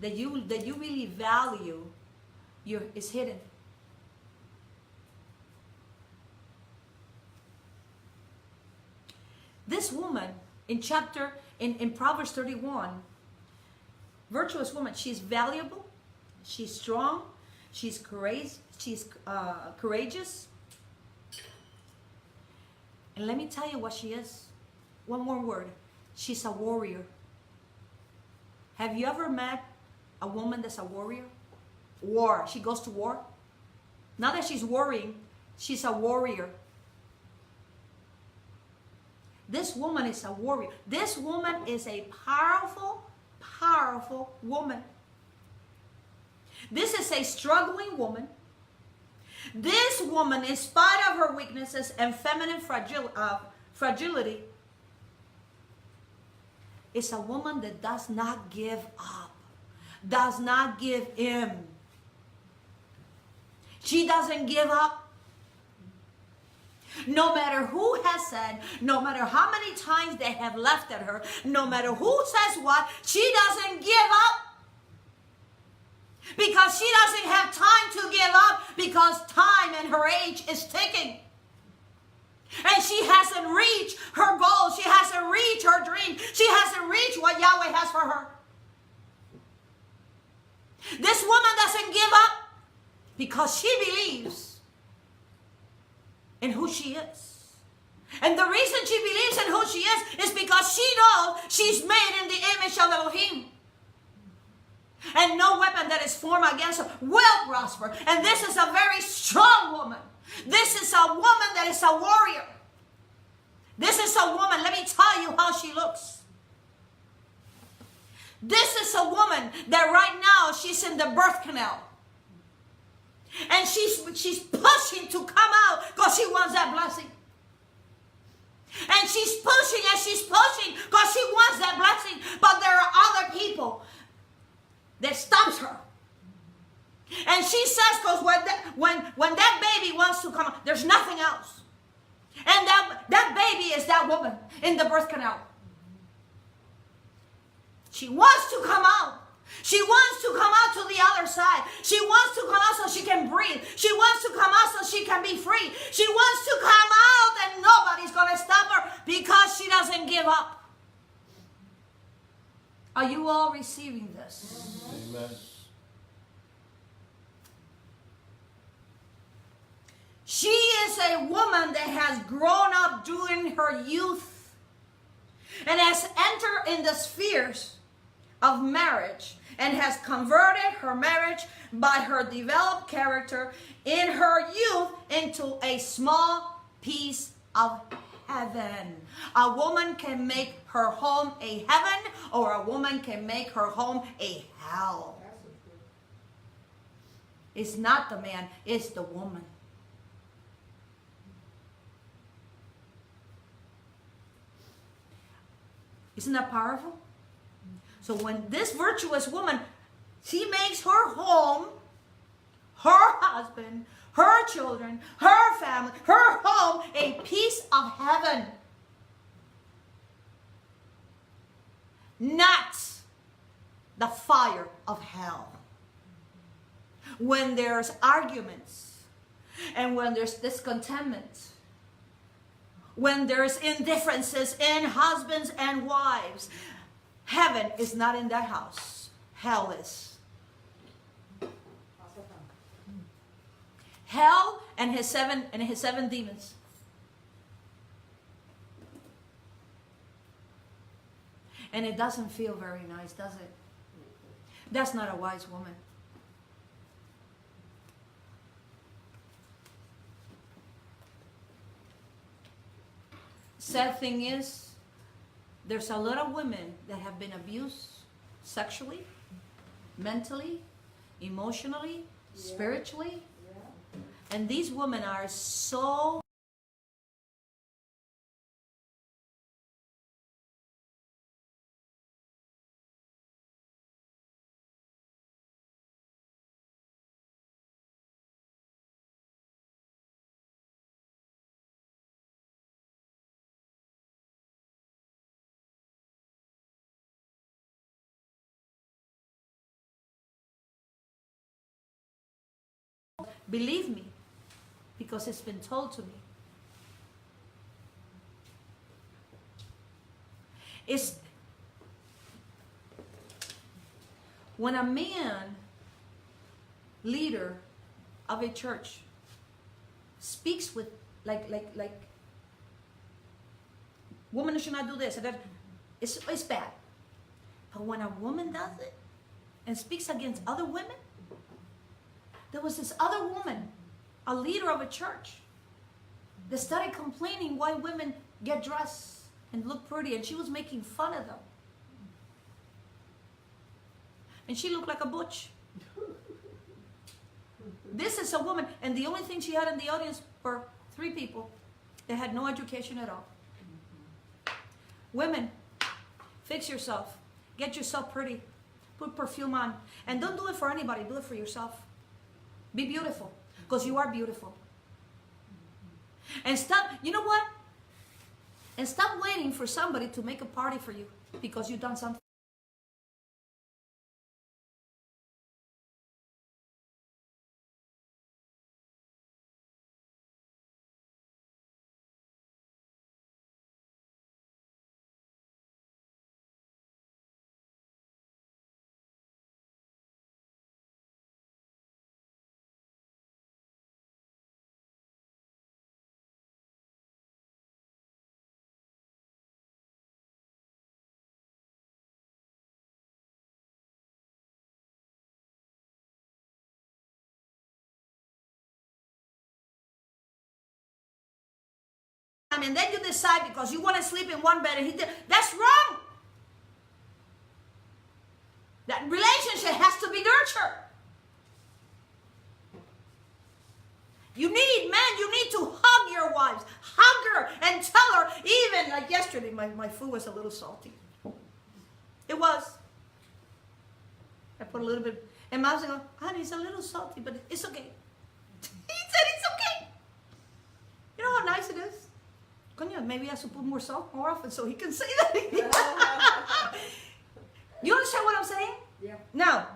that you really value, is hidden. This woman in Proverbs 31, virtuous woman, she's valuable, she's strong, she's courageous. And let me tell you what she is. One more word. She's a warrior. Have you ever met a woman that's a warrior? War. She goes to war. Not that she's worrying, she's a warrior. This woman is a warrior. This woman is a powerful, powerful woman. This is a struggling woman. This woman, in spite of her weaknesses and feminine fragility, is a woman that does not give up, does not give in. She doesn't give up. No matter who has said, no matter how many times they have laughed at her, no matter who says what, she doesn't give up. Because she doesn't have time to give up, because time and her age is ticking. And she hasn't reached her goal. She hasn't reached her dream. She hasn't reached what Yahweh has for her. This woman doesn't give up because she believes in who she is. And the reason she believes in who she is because she knows she's made in the image of Elohim. And no weapon that is formed against her will prosper. And this is a very strong woman. This is a woman that is a warrior. This is a woman, let me tell you how she looks. This is a woman that right now she's in the birth canal. And she's pushing to come out because she wants that blessing. And she's pushing and she's pushing because she wants that blessing. But there are other people that stops her. And she says, because when that baby wants to come out, there's nothing else. And that baby is that woman in the birth canal. She wants to come out. She wants to come out to the other side. She wants to come out so she can breathe. She wants to come out so she can be free. She wants to come out and nobody's going to stop her because she doesn't give up. Are you all receiving this? Amen. She is a woman that has grown up during her youth and has entered in the spheres of marriage and has converted her marriage by her developed character in her youth into a small piece of heaven. A woman can make her home a heaven, or a woman can make her home a hell. It's not the man, it's the woman. Isn't that powerful? So when this virtuous woman, she makes her home, her husband, her children, her family, her home, a piece of heaven. Not the fire of hell. When there's arguments and when there's discontentment, when there's indifferences in husbands and wives, heaven is not in that house. Hell is. Hell and his seven demons. And it doesn't feel very nice, does it? That's not a wise woman. Sad thing is, there's a lot of women that have been abused sexually, mentally, emotionally, spiritually. And these women are so believe me, because it's been told to me. It's when a man, leader of a church, speaks with like woman should not do this, and that, it's bad. But when a woman does it and speaks against other women, there was this other woman, a leader of a church, that started complaining why women get dressed and look pretty, and she was making fun of them. And she looked like a butch. This is a woman, and the only thing she had in the audience were 3 people that had no education at all. Women, fix yourself. Get yourself pretty. Put perfume on. And don't do it for anybody. Do it for yourself. Be beautiful, because you are beautiful. And stop, you know what? And stop waiting for somebody to make a party for you because you've done something. And then you decide because you want to sleep in one bed and he did. That's wrong. That relationship has to be nurtured. You need, man, you need to hug your wives. Hug her and tell her, even like yesterday, my food was a little salty. It was. I put a little bit, and Mom's going, honey, it's a little salty, but it's okay. He said it's okay. You know how nice it is? Coño, maybe I should put more salt more often so he can say that. You understand what I'm saying? Yeah. Now,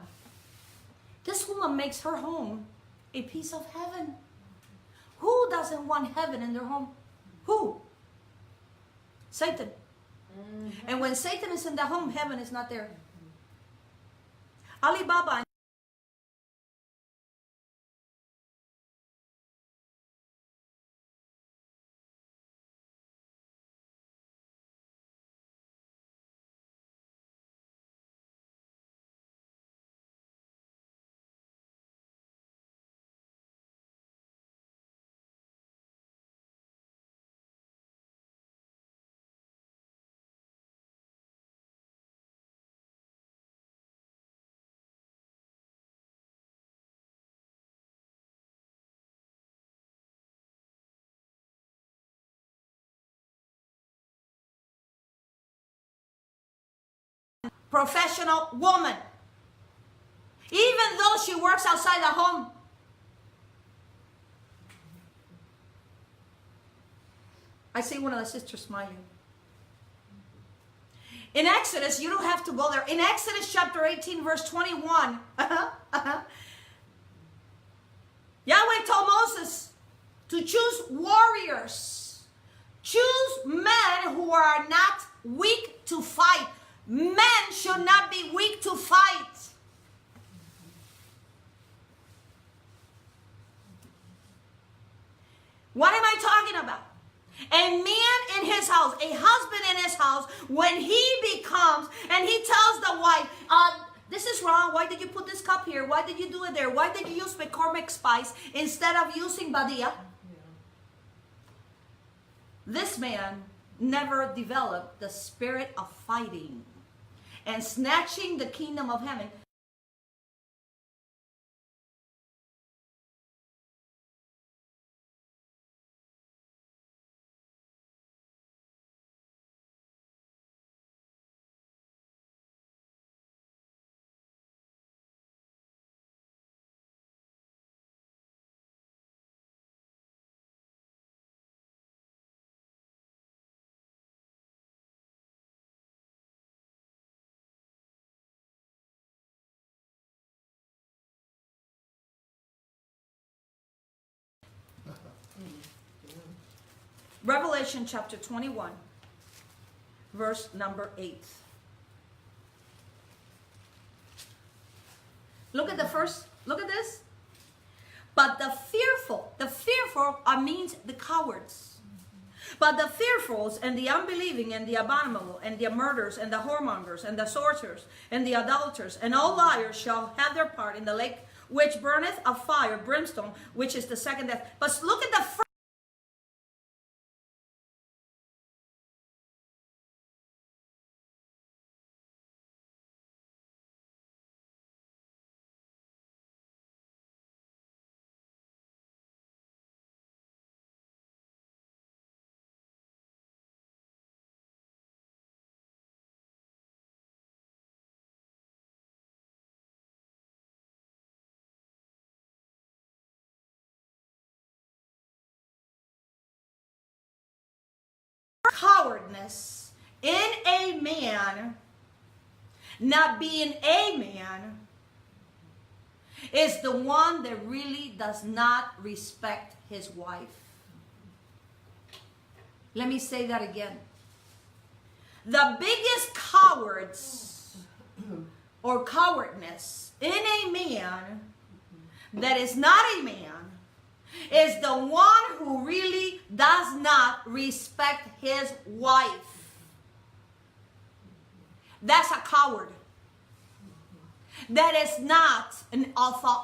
this woman makes her home a piece of heaven. Who doesn't want heaven in their home? Who? Satan. And when Satan is in the home, heaven is not there. Alibaba. Professional woman. Even though she works outside the home. I see one of the sisters smiling. In Exodus, you don't have to go there. In Exodus chapter 18, verse 21, Yahweh told Moses to choose warriors. Choose men who are not weak to fight. Men should not be weak to fight. What am I talking about? A man in his house, a husband in his house, when he becomes, and he tells the wife, this is wrong. Why did you put this cup here? Why did you do it there? Why did you use McCormick spice instead of using Badia? This man never developed the spirit of fighting and snatching the kingdom of heaven. Revelation chapter 21, verse number 8. Look at the first, look at this. But the fearful means the cowards. But the fearfuls and the unbelieving and the abominable and the murderers and the whoremongers and the sorcerers and the adulterers and all liars shall have their part in the lake which burneth of fire, brimstone, which is the second death. But look at the first. cowardness in a man not being a man is the one that really does not respect his wife. Let me say that again. The biggest cowards or cowardness in a man that is not a man is the one who really does not respect his wife. That's a coward. That is not an alpha.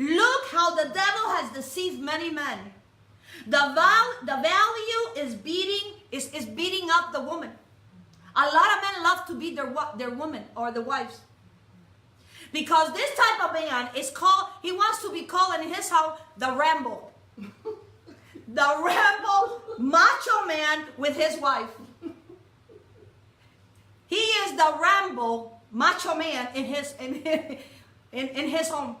Look how the devil has deceived many men. The value is beating up the woman. A lot of men love to beat their woman or the wives. Because this type of man is called, he wants to be called in his house the Rambo. The Rambo macho man with his wife. He is the Rambo macho man in his home.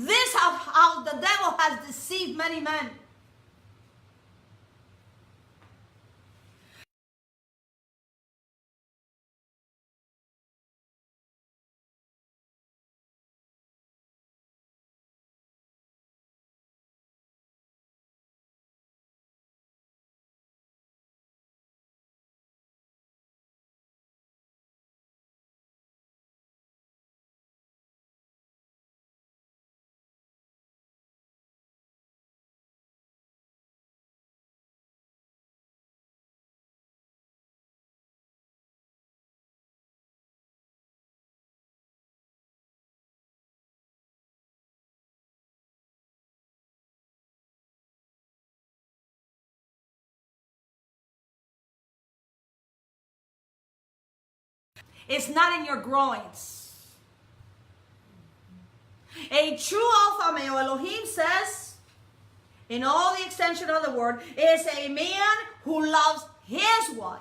This is how the devil has deceived many men. It's not in your groins. A true alpha male, Elohim says, in all the extension of the word, is a man who loves his wife,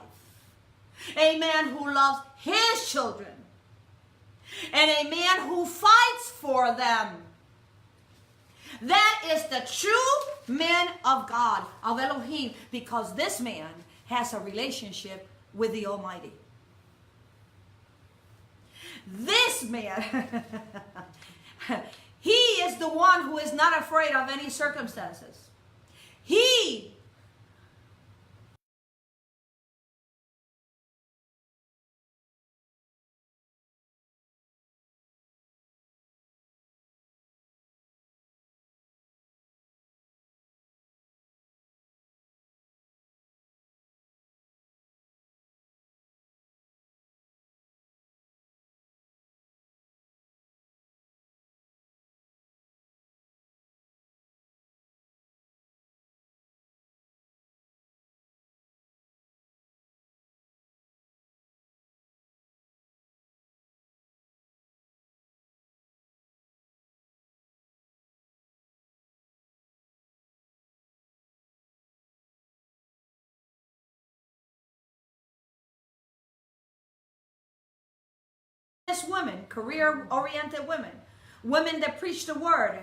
a man who loves his children, and a man who fights for them. That is the true man of God, of Elohim, because this man has a relationship with the Almighty. This man, he is the one who is not afraid of any circumstances. He women, career-oriented women, women that preach the word.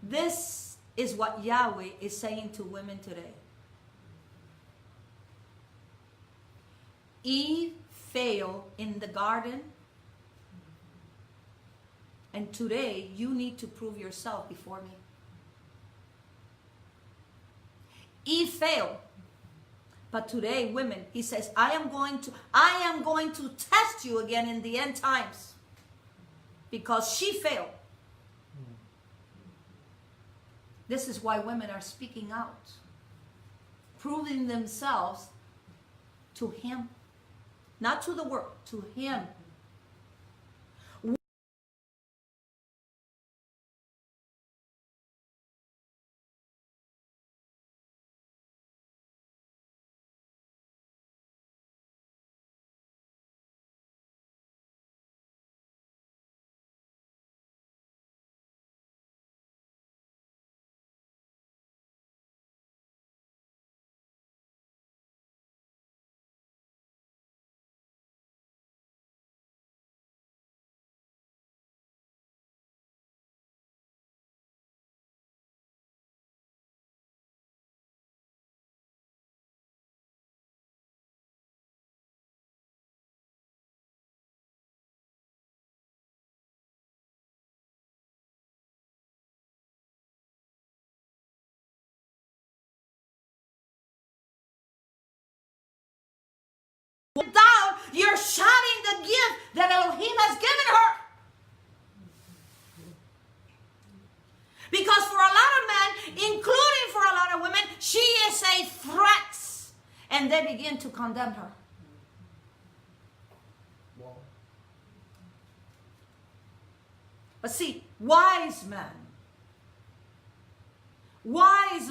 This is what Yahweh is saying to women today. Eve failed in the garden, and today you need to prove yourself before me. Eve failed. But today, women, he says, I am going to test you again in the end times. Because she failed. This is why women are speaking out, proving themselves to him, not to the world, to him. Down, you're shouting the gift that Elohim has given her. Because for a lot of men, including for a lot of women, she is a threat. And they begin to condemn her. Wow. But see, wise men, wise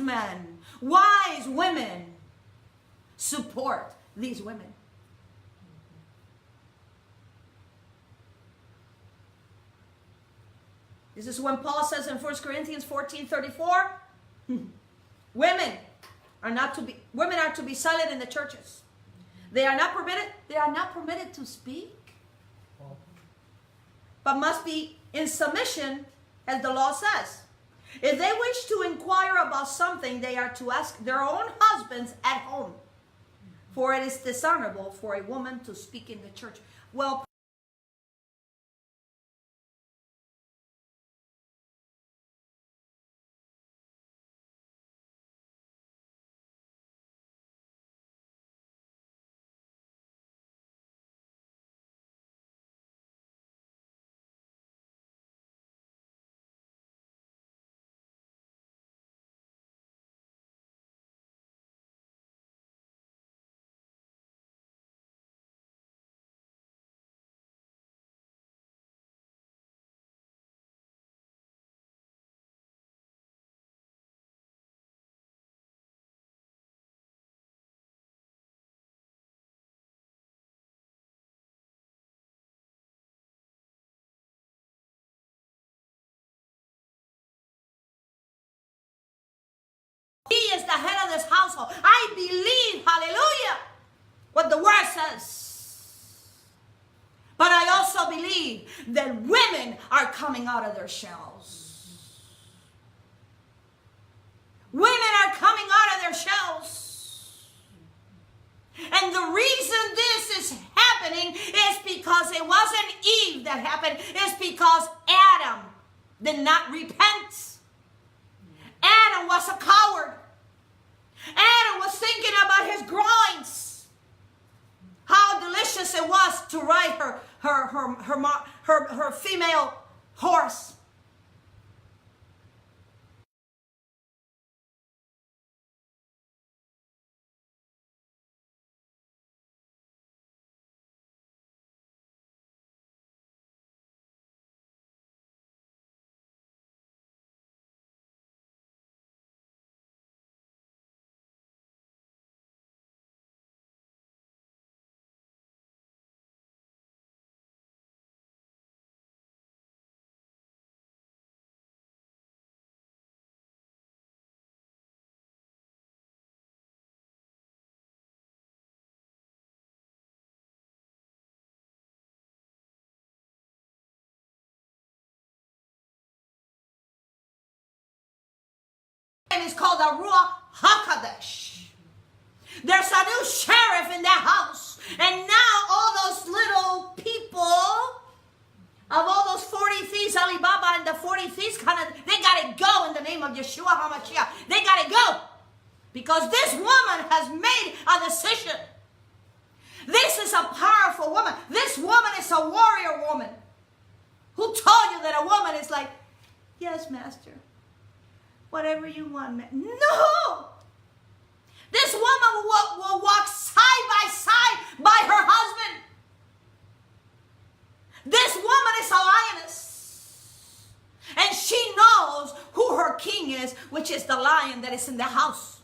women support these women. This is when Paul says in 1 Corinthians 14:34, women are to be silent in the churches. They are not permitted to speak, but must be in submission, as the law says. If they wish to inquire about something, they are to ask their own husbands at home, for it is dishonorable for a woman to speak in the church. Well, he is the head of this household. I believe, hallelujah, what the word says. But I also believe that women are coming out of their shells. Women are coming out of their shells. And the reason this is happening is because it wasn't Eve that happened. It's because Adam did not repent. Adam was a coward. Adam was thinking about his groins. How delicious it was to ride her female horse. It's called the Ruach HaKodesh. There's a new sheriff in that house. And now all those little people of all those 40 thieves, Alibaba and the 40 thieves, they got to go in the name of Yeshua HaMashiach. They got to go. Because this woman has made a decision. This is a powerful woman. This woman is a warrior woman. Who told you that a woman is like, yes, master. whatever you want, man. No! This woman will walk side by side by her husband. This woman is a lioness. And she knows who her king is, which is the lion that is in the house.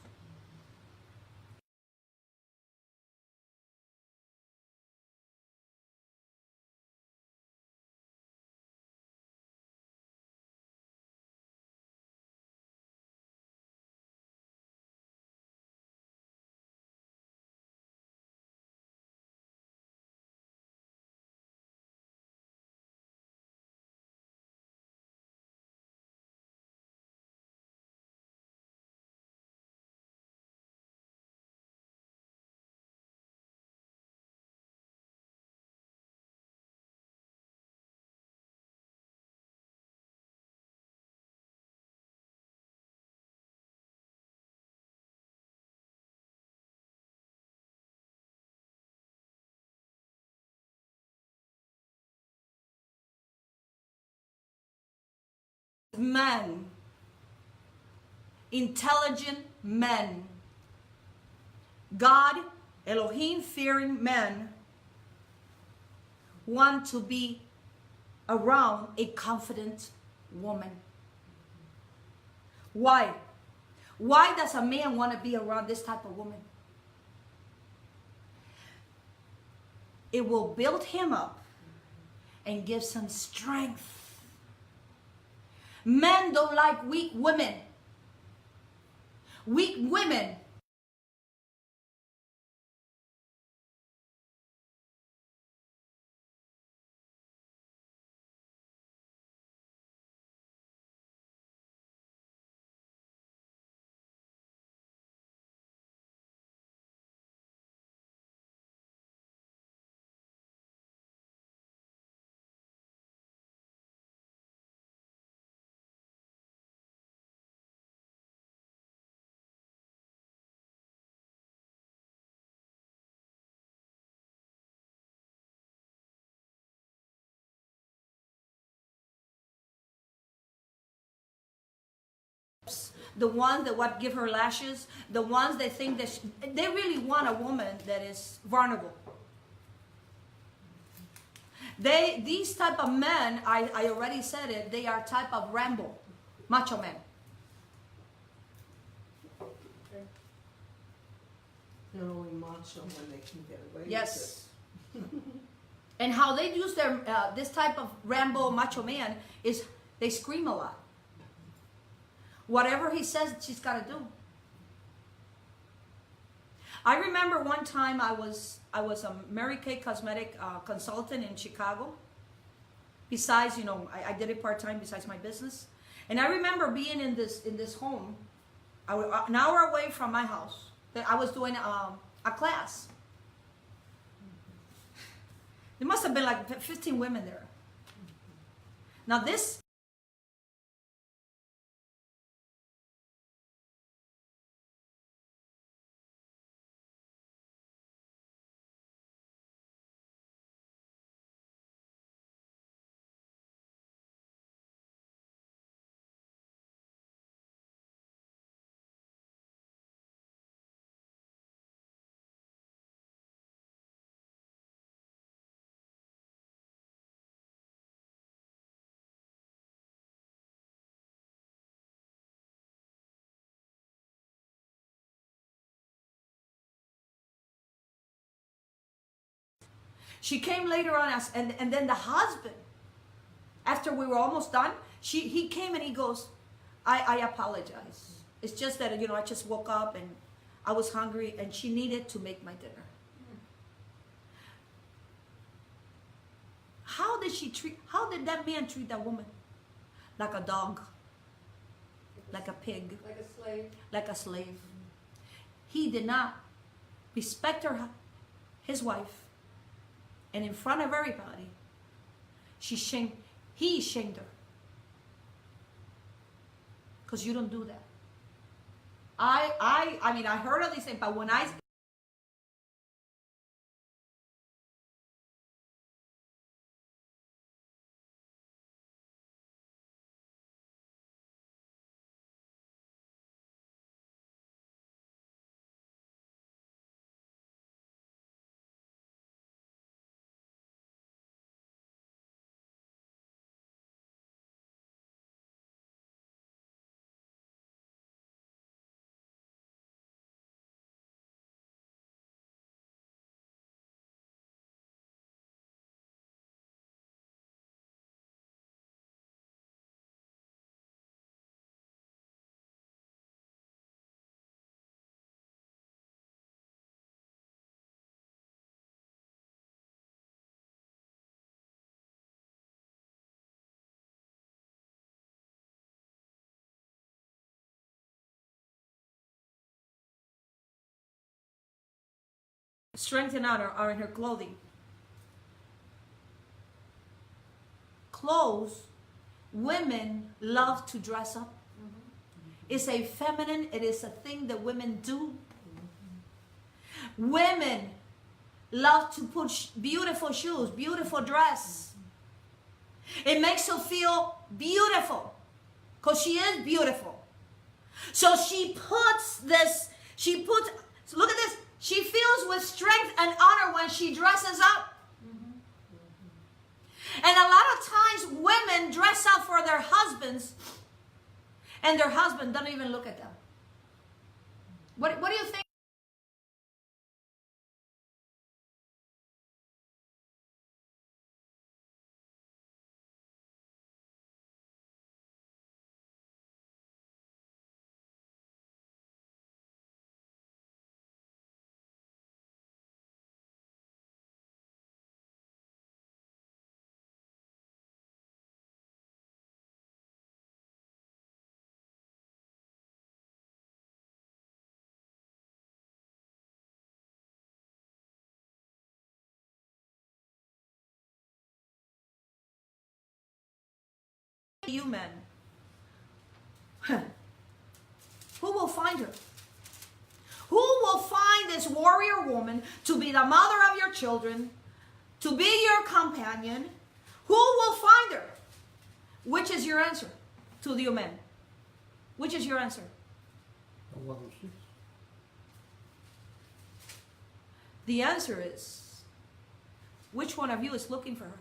Men, intelligent men, God, Elohim fearing men want to be around a confident woman. Why? Why does a man want to be around this type of woman? It will build him up and give some strength. Men don't like weak women. Weak women the ones that what give her lashes, the ones that think that they really want a woman that is vulnerable. These type of men, I already said it, they are type of Rambo, macho men. They're only macho when they can get away Yes. And how they use their this type of Rambo macho man is they scream a lot. Whatever he says, she's got to do. I remember one time I was a Mary Kay cosmetic consultant in Chicago. Besides, you know, I did it part-time besides my business. And I remember being in this home, an hour away from my house. I was doing a class. There must have been like 15 women there. Now this she came later on, and then the husband, after we were almost done, he came and he goes, I apologize. It's just that, you know, I just woke up and I was hungry and she needed to make my dinner. How did that man treat that woman? Like a dog, like a pig, Like a slave. like a slave. He did not respect his wife. And in front of everybody, he shamed her. Because you don't do that. I mean, I heard of these things, but when I Strength and honor are in her clothing. Clothes, women love to dress up. It's a feminine, it is a thing that women do. Women love to put beautiful shoes, beautiful dress. It makes her feel beautiful because she is beautiful. So she puts this, look at this, she feels with strength and honor when she dresses up. And a lot of times women dress up for their husbands and their husband doesn't even look at them. What do you think? You men, who will find her? Who will find this warrior woman to be the mother of your children, to be your companion? Who will find her? Which is your answer to you men? Which is your answer? The one who seeks. The answer is, which one of you is looking for her?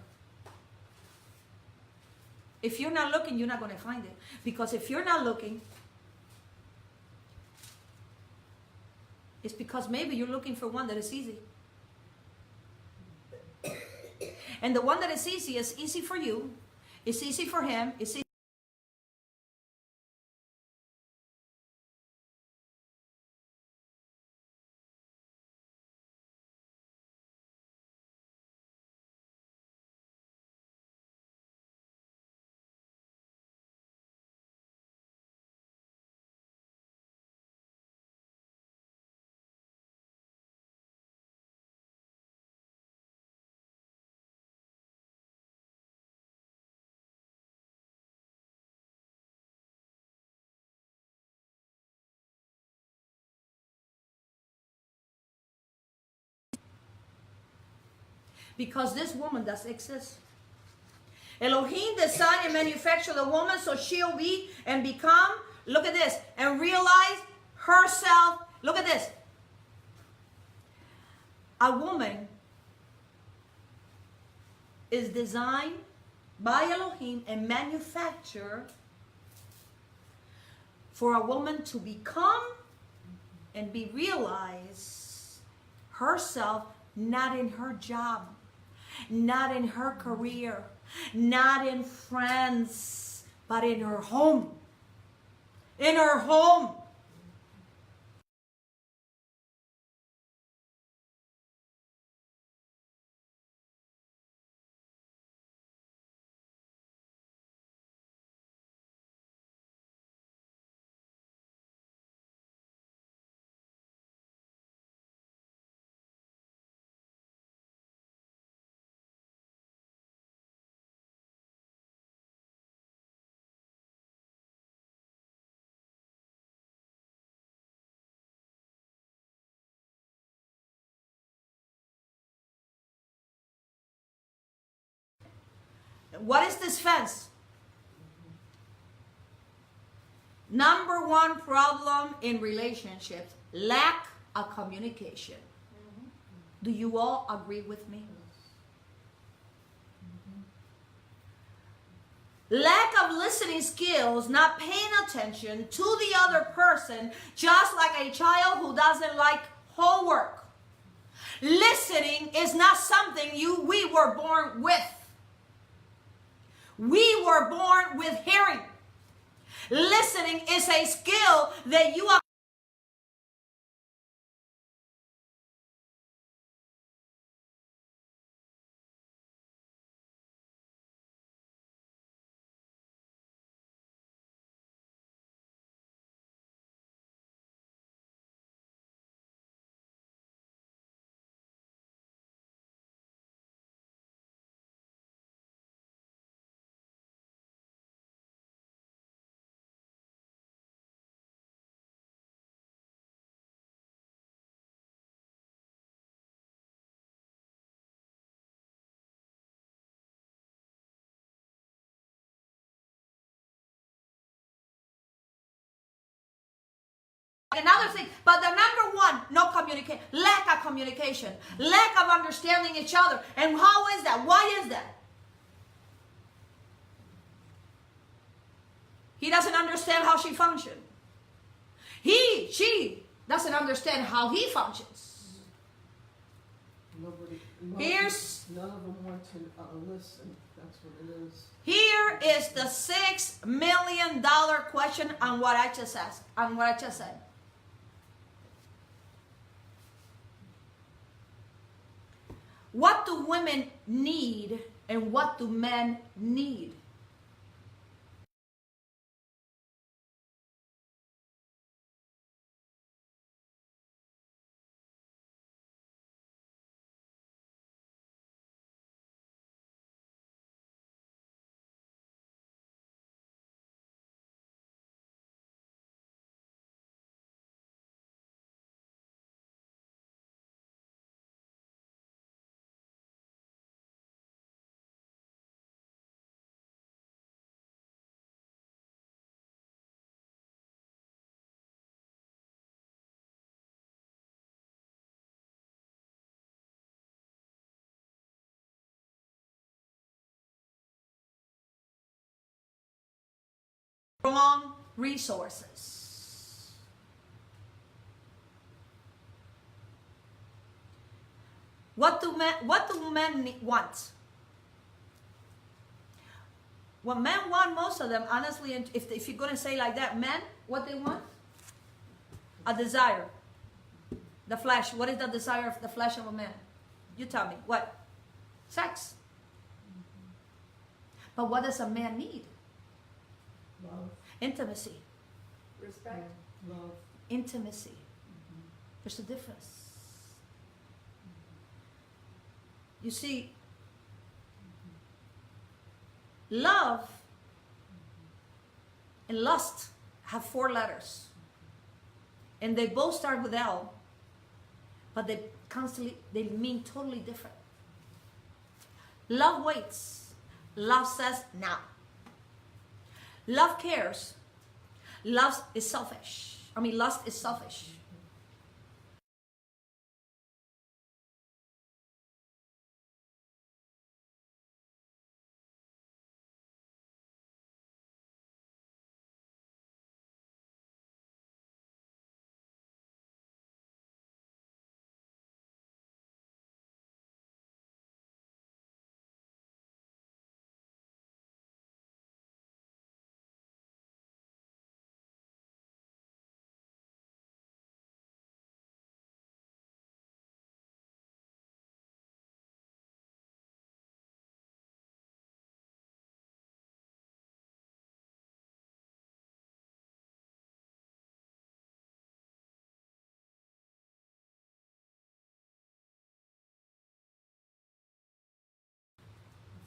If you're not looking, you're not going to find it. Because if you're not looking, it's because maybe you're looking for one that is easy. And the one that is easy for you. It's easy for him. It's easy. Because this woman does exist. Elohim designed and manufactured the woman so she'll be and become, look at this, and realize herself. Look at this. A woman is designed by Elohim and manufactured for a woman to become and be realized herself, not in her job, not in her career, not in friends, but in her home. In her home. What is this fence? Number one problem in relationships, lack of communication. Do you all agree with me? Lack of listening skills, not paying attention to the other person, just like a child who doesn't like homework. Listening is not something we were born with. We were born with hearing. Listening is a skill that you are another thing. But the number one, no communication, lack of communication, lack of understanding each other. And how is that? Why is that? He doesn't understand how she functions. She doesn't understand how he functions. None of them want to listen. That's what it is. Here is the $6 million question on what I just asked, on what I just said. What do women need and what do men need? Wrong resources. What do men want? What men want, most of them, honestly, if you're going to say like that, men, what they want? A desire. The flesh. What is the desire of the flesh of a man? You tell me. What? Sex. But what does a man need? Love. Intimacy. Respect. Love. Intimacy. There's a difference. You see, love and lust have 4 letters. And they both start with L, but they mean totally different. Love waits. Love says now. Love cares. Lust is selfish. Lust is selfish.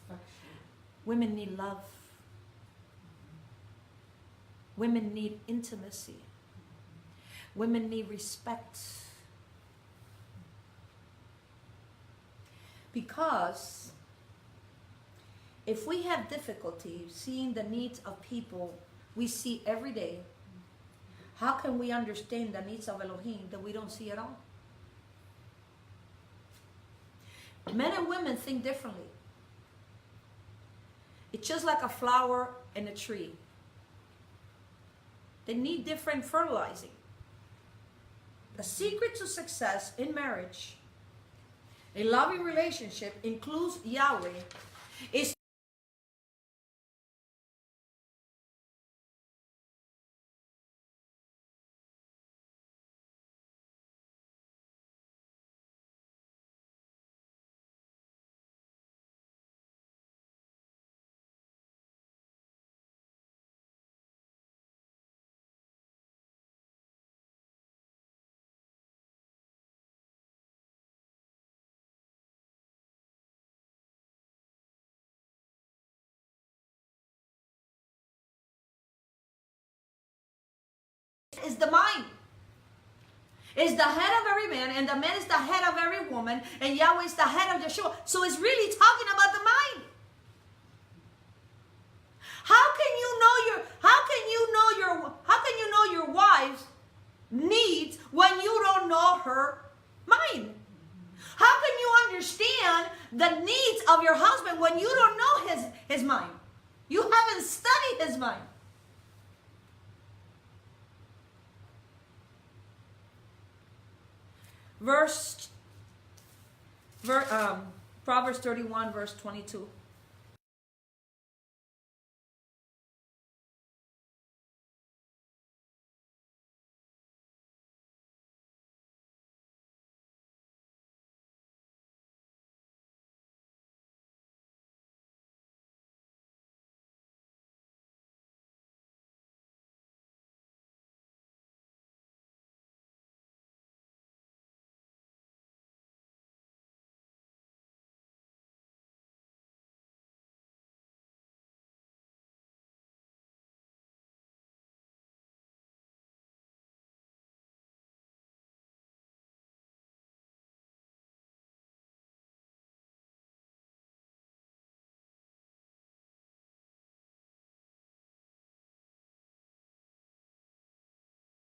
Affection. Women need love. Women need intimacy. Women need respect. Because if we have difficulty seeing the needs of people we see every day, how can we understand the needs of Elohim that we don't see at all? Men and women think differently. It's just like a flower and a tree. They need different fertilizing. The secret to success in marriage, a loving relationship, includes Yahweh, is the mind. Is the head of every man, and the man is the head of every woman, and Yahweh is the head of Yeshua. So it's really talking about the mind. How can you know your wives need her mind. How can you understand the needs of your husband when you don't know his mind? You haven't studied his mind. Proverbs 31, verse 22.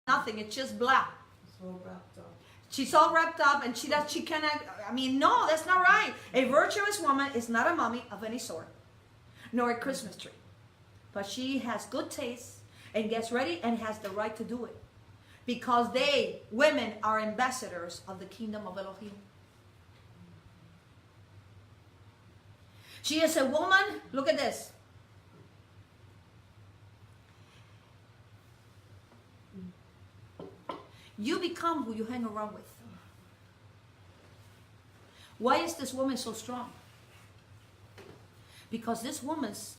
Nothing, it's just black. It's all wrapped up. She's all wrapped up and she cannot, no, that's not right. A virtuous woman is not a mummy of any sort, nor a Christmas tree. But she has good taste and gets ready and has the right to do it. Because women are ambassadors of the kingdom of Elohim. She is a woman, look at this. You become who you hang around with. Why is this woman so strong? Because this woman's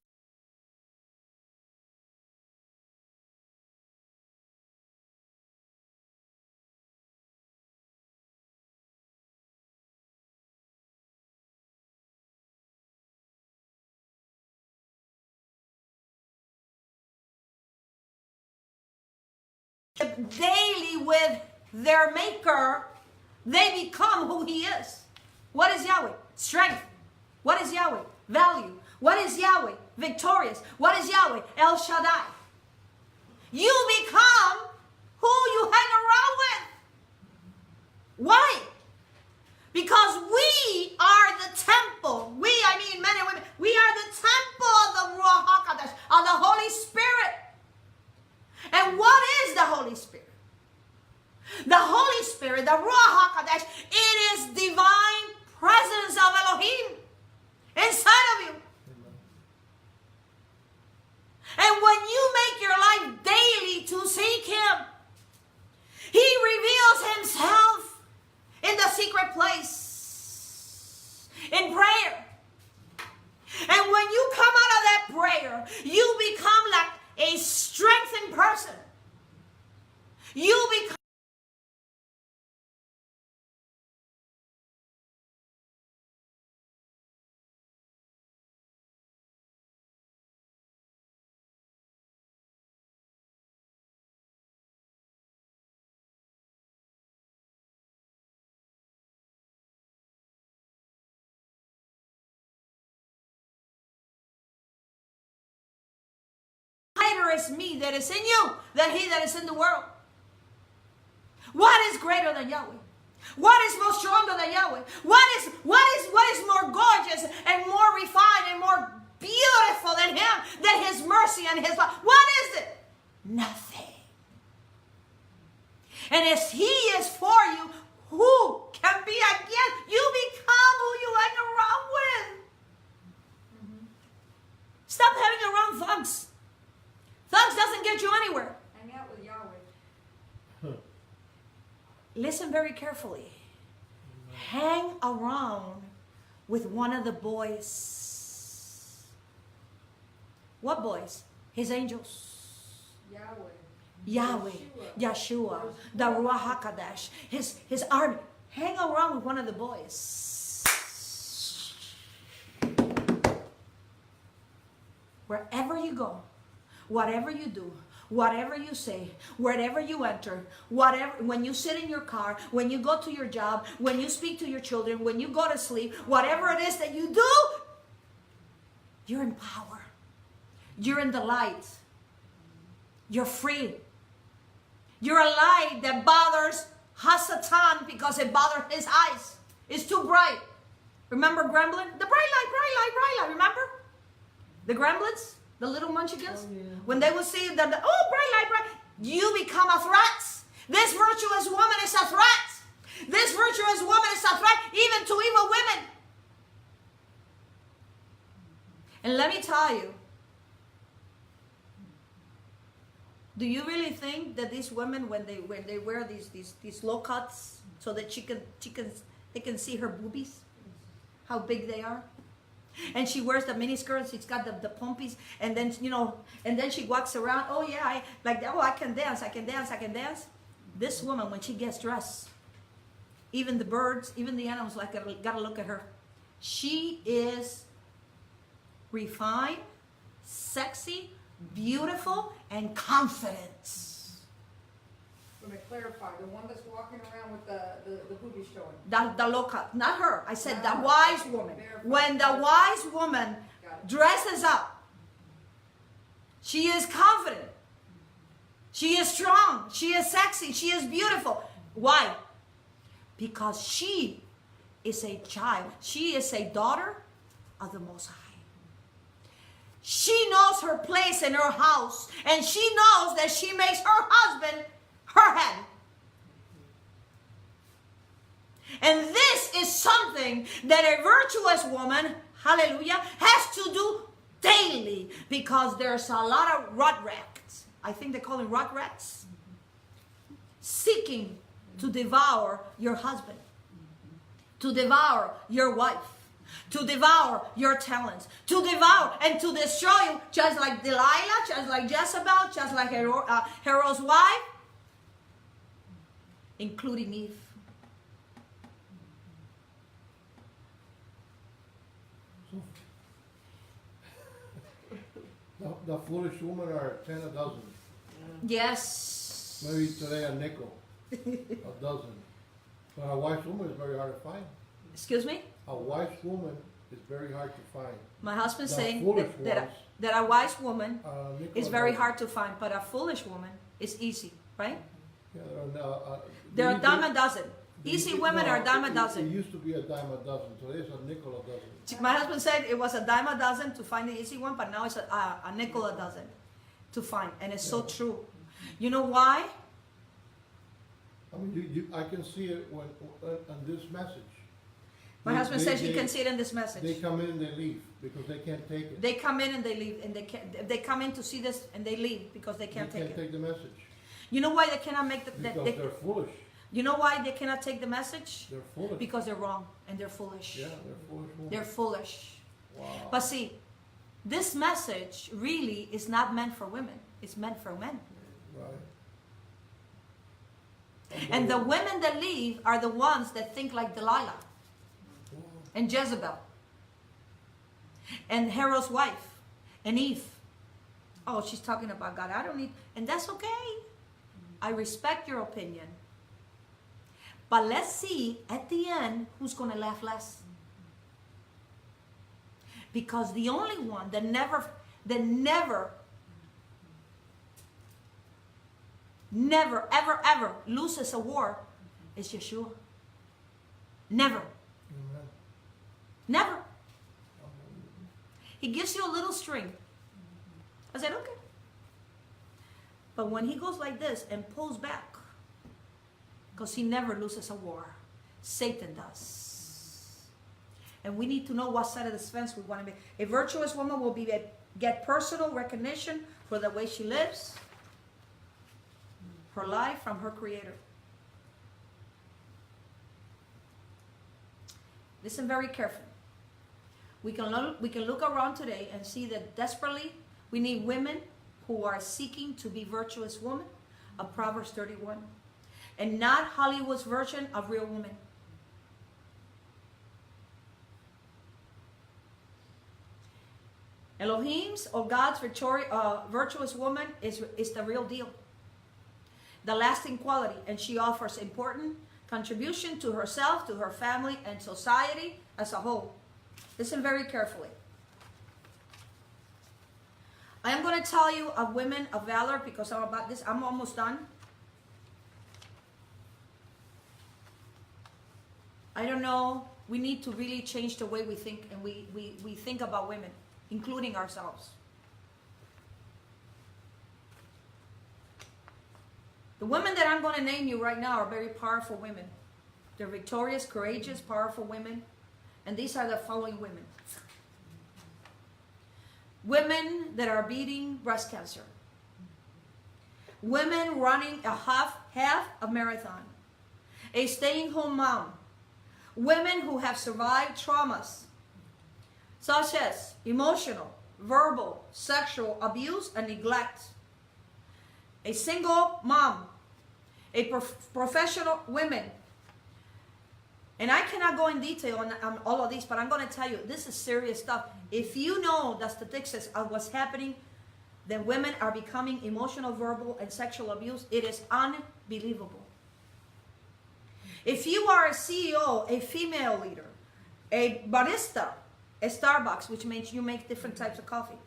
daily with their maker, they become who he is. What is Yahweh? Strength. What is Yahweh? Value. What is Yahweh? Victorious. What is Yahweh? El Shaddai. You become who you hang around with. Why? Because we are the temple. I mean men and women. We are the temple of the Ruach HaKodesh, of the Holy Spirit. And what is the Holy Spirit? The Holy Spirit, the Ruach HaKodesh, it is divine presence of Elohim inside of you. And when you make your life daily to seek Him, He reveals Himself in the secret place, in prayer. And when you come out of that prayer, you become like a strengthened person. You become greater is me that is in you than he that is in the world. What is greater than Yahweh? What is more stronger than Yahweh? What is more gorgeous and more refined and more beautiful than Him, than His mercy and His love? What is it? Nothing. And as He is for you, who can be against? You become who you hang around with. Stop hanging around thugs. Thugs doesn't get you anywhere. Hang out with Yahweh. Listen very carefully. Hang around with one of the boys. What boys? His angels. Yahweh, Yeshua, the Ruach HaKodesh, his army. Hang around with one of the boys. Wherever you go, whatever you do, whatever you say, wherever you enter, when you sit in your car, when you go to your job, when you speak to your children, when you go to sleep, whatever it is that you do, you're in power. You're in the light. You're free. You're a light that bothers Hasatan, because it bothered his eyes. It's too bright. Remember gremlin? The bright light, bright light, bright light. Remember? The gremlins? The little munchkins? Oh, yeah. When they will see that, oh, bright light, bright. You become a threat. This virtuous woman is a threat. This virtuous woman is a threat even to evil women. And let me tell you, do you really think that these women, when they wear these low cuts so that they can see her boobies, how big they are? And she wears the mini skirts, she's got the pompies, and then, you know, and then she walks around, oh yeah, I can dance, I can dance, I can dance. This woman, when she gets dressed, even the birds, even the animals, gotta look at her. She is refined, sexy, beautiful, and confident. Let me clarify, the one that's walking around with the boobies showing. The low cut, not her. I said the No. wise woman. When the wise woman Got it. dresses up, she is confident. She is strong. She is sexy. She is beautiful. Why? Because she is a child. She is a daughter of the Most High. She knows her place in her house, and she knows that she makes her husband her head. And this is something that a virtuous woman, hallelujah, has to do daily, because there's a lot of rut rats. I think they call them rut rats, seeking to devour your husband, to devour your wife, to devour your talents, to devour and to destroy you, just like Delilah, just like Jezebel, just like Herod's wife, including Eve. The foolish women are 10 a dozen. Yes. Maybe today a nickel, a dozen. But a wise woman is very hard to find. Excuse me? A wise woman is very hard to find. My husband's The saying foolish that a wise woman nickel is a very dozen. hard to find, but a foolish woman is easy, right? Yeah, They're a these dime days- a dozen. Easy women are a dime a It dozen. used to be a dime a dozen. Today it's a nickel a dozen. My husband said it was a dime a dozen to find the easy one, but now it's a nickel a dozen to find. And it's so true. You know why? I mean, I can see it when on this message. My husband says you can see it in this They message. come in and they leave because they can't take it. They come in and they leave, and they come in to see this and they leave because they can't They take can't it. take the message You know why they cannot make because they're foolish. you know why they cannot take the message? They're foolish. Because they're wrong and they're foolish. Yeah, they're foolish. Women. They're foolish. Wow. But see, this message really is not meant for women. It's meant for men. Right. And the women that leave are the ones that think like Delilah Wow. and Jezebel and Herod's wife and Eve. Oh, she's talking about God. I don't need, and that's okay. I respect your opinion. But let's see at the end who's going to laugh less. Because the only one that never, ever, ever loses a war is Yeshua. Never. Amen. Never. He gives you a little string. I said, okay. But when he goes like this and pulls back, because he never loses a war, Satan does. And we need to know what side of the fence we want to be. A virtuous woman will get personal recognition for the way she lives, her life from her Creator. Listen very carefully. We can look around today and see that desperately we need women who are seeking to be virtuous women of Proverbs 31, and not Hollywood's version of real women. Elohim's or God's virtuous woman is the real deal, the lasting quality, and she offers important contribution to herself, to her family, and society as a whole. Listen very carefully. I am going to tell you of women of valor because I'm almost done. I don't know. We need to really change the way we think, and we think about women, including ourselves. The women that I'm going to name you right now are very powerful women. They're victorious, courageous, powerful women. And these are the following women. Women that are beating breast cancer. Women running a half a marathon. A staying home mom. Women who have survived traumas such as emotional, verbal, sexual abuse and neglect. A single mom. A professional women. And I cannot go in detail on all of these, but I'm going to tell you, this is serious stuff. If you know the statistics of what's happening, that women are becoming emotional, verbal, and sexual abuse, it is unbelievable. If you are a CEO, a female leader, a barista at Starbucks, which means you make different types of coffee.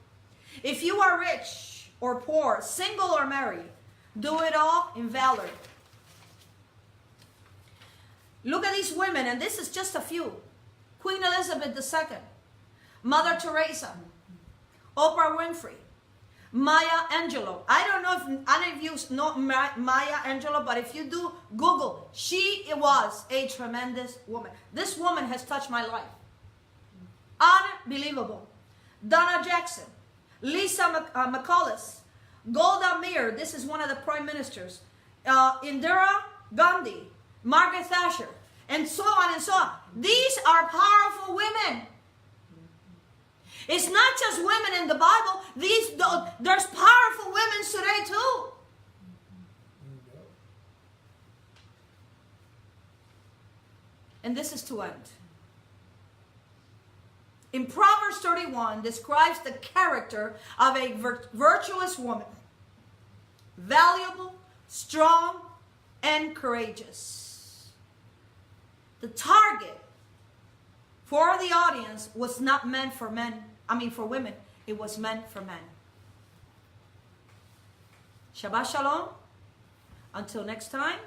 If you are rich or poor, single or married, do it all in valor. Look at these women, and this is just a few. Queen Elizabeth II, Mother Teresa, Oprah Winfrey, Maya Angelou. I don't know if any of you know Maya Angelou, but if you do, Google. She was a tremendous woman. This woman has touched my life. Unbelievable. Donna Jackson, Lisa McCullough, Golda Meir, this is one of the prime ministers, Indira Gandhi, Margaret Thatcher, and so on and so on. These are powerful women. It's not just women in the Bible. There's powerful women today too. And this is to end. In Proverbs 31 describes the character of a virtuous woman. Valuable, strong, and courageous. The target for the audience was not meant for for women. It was meant for men. Shabbat Shalom. Until next time.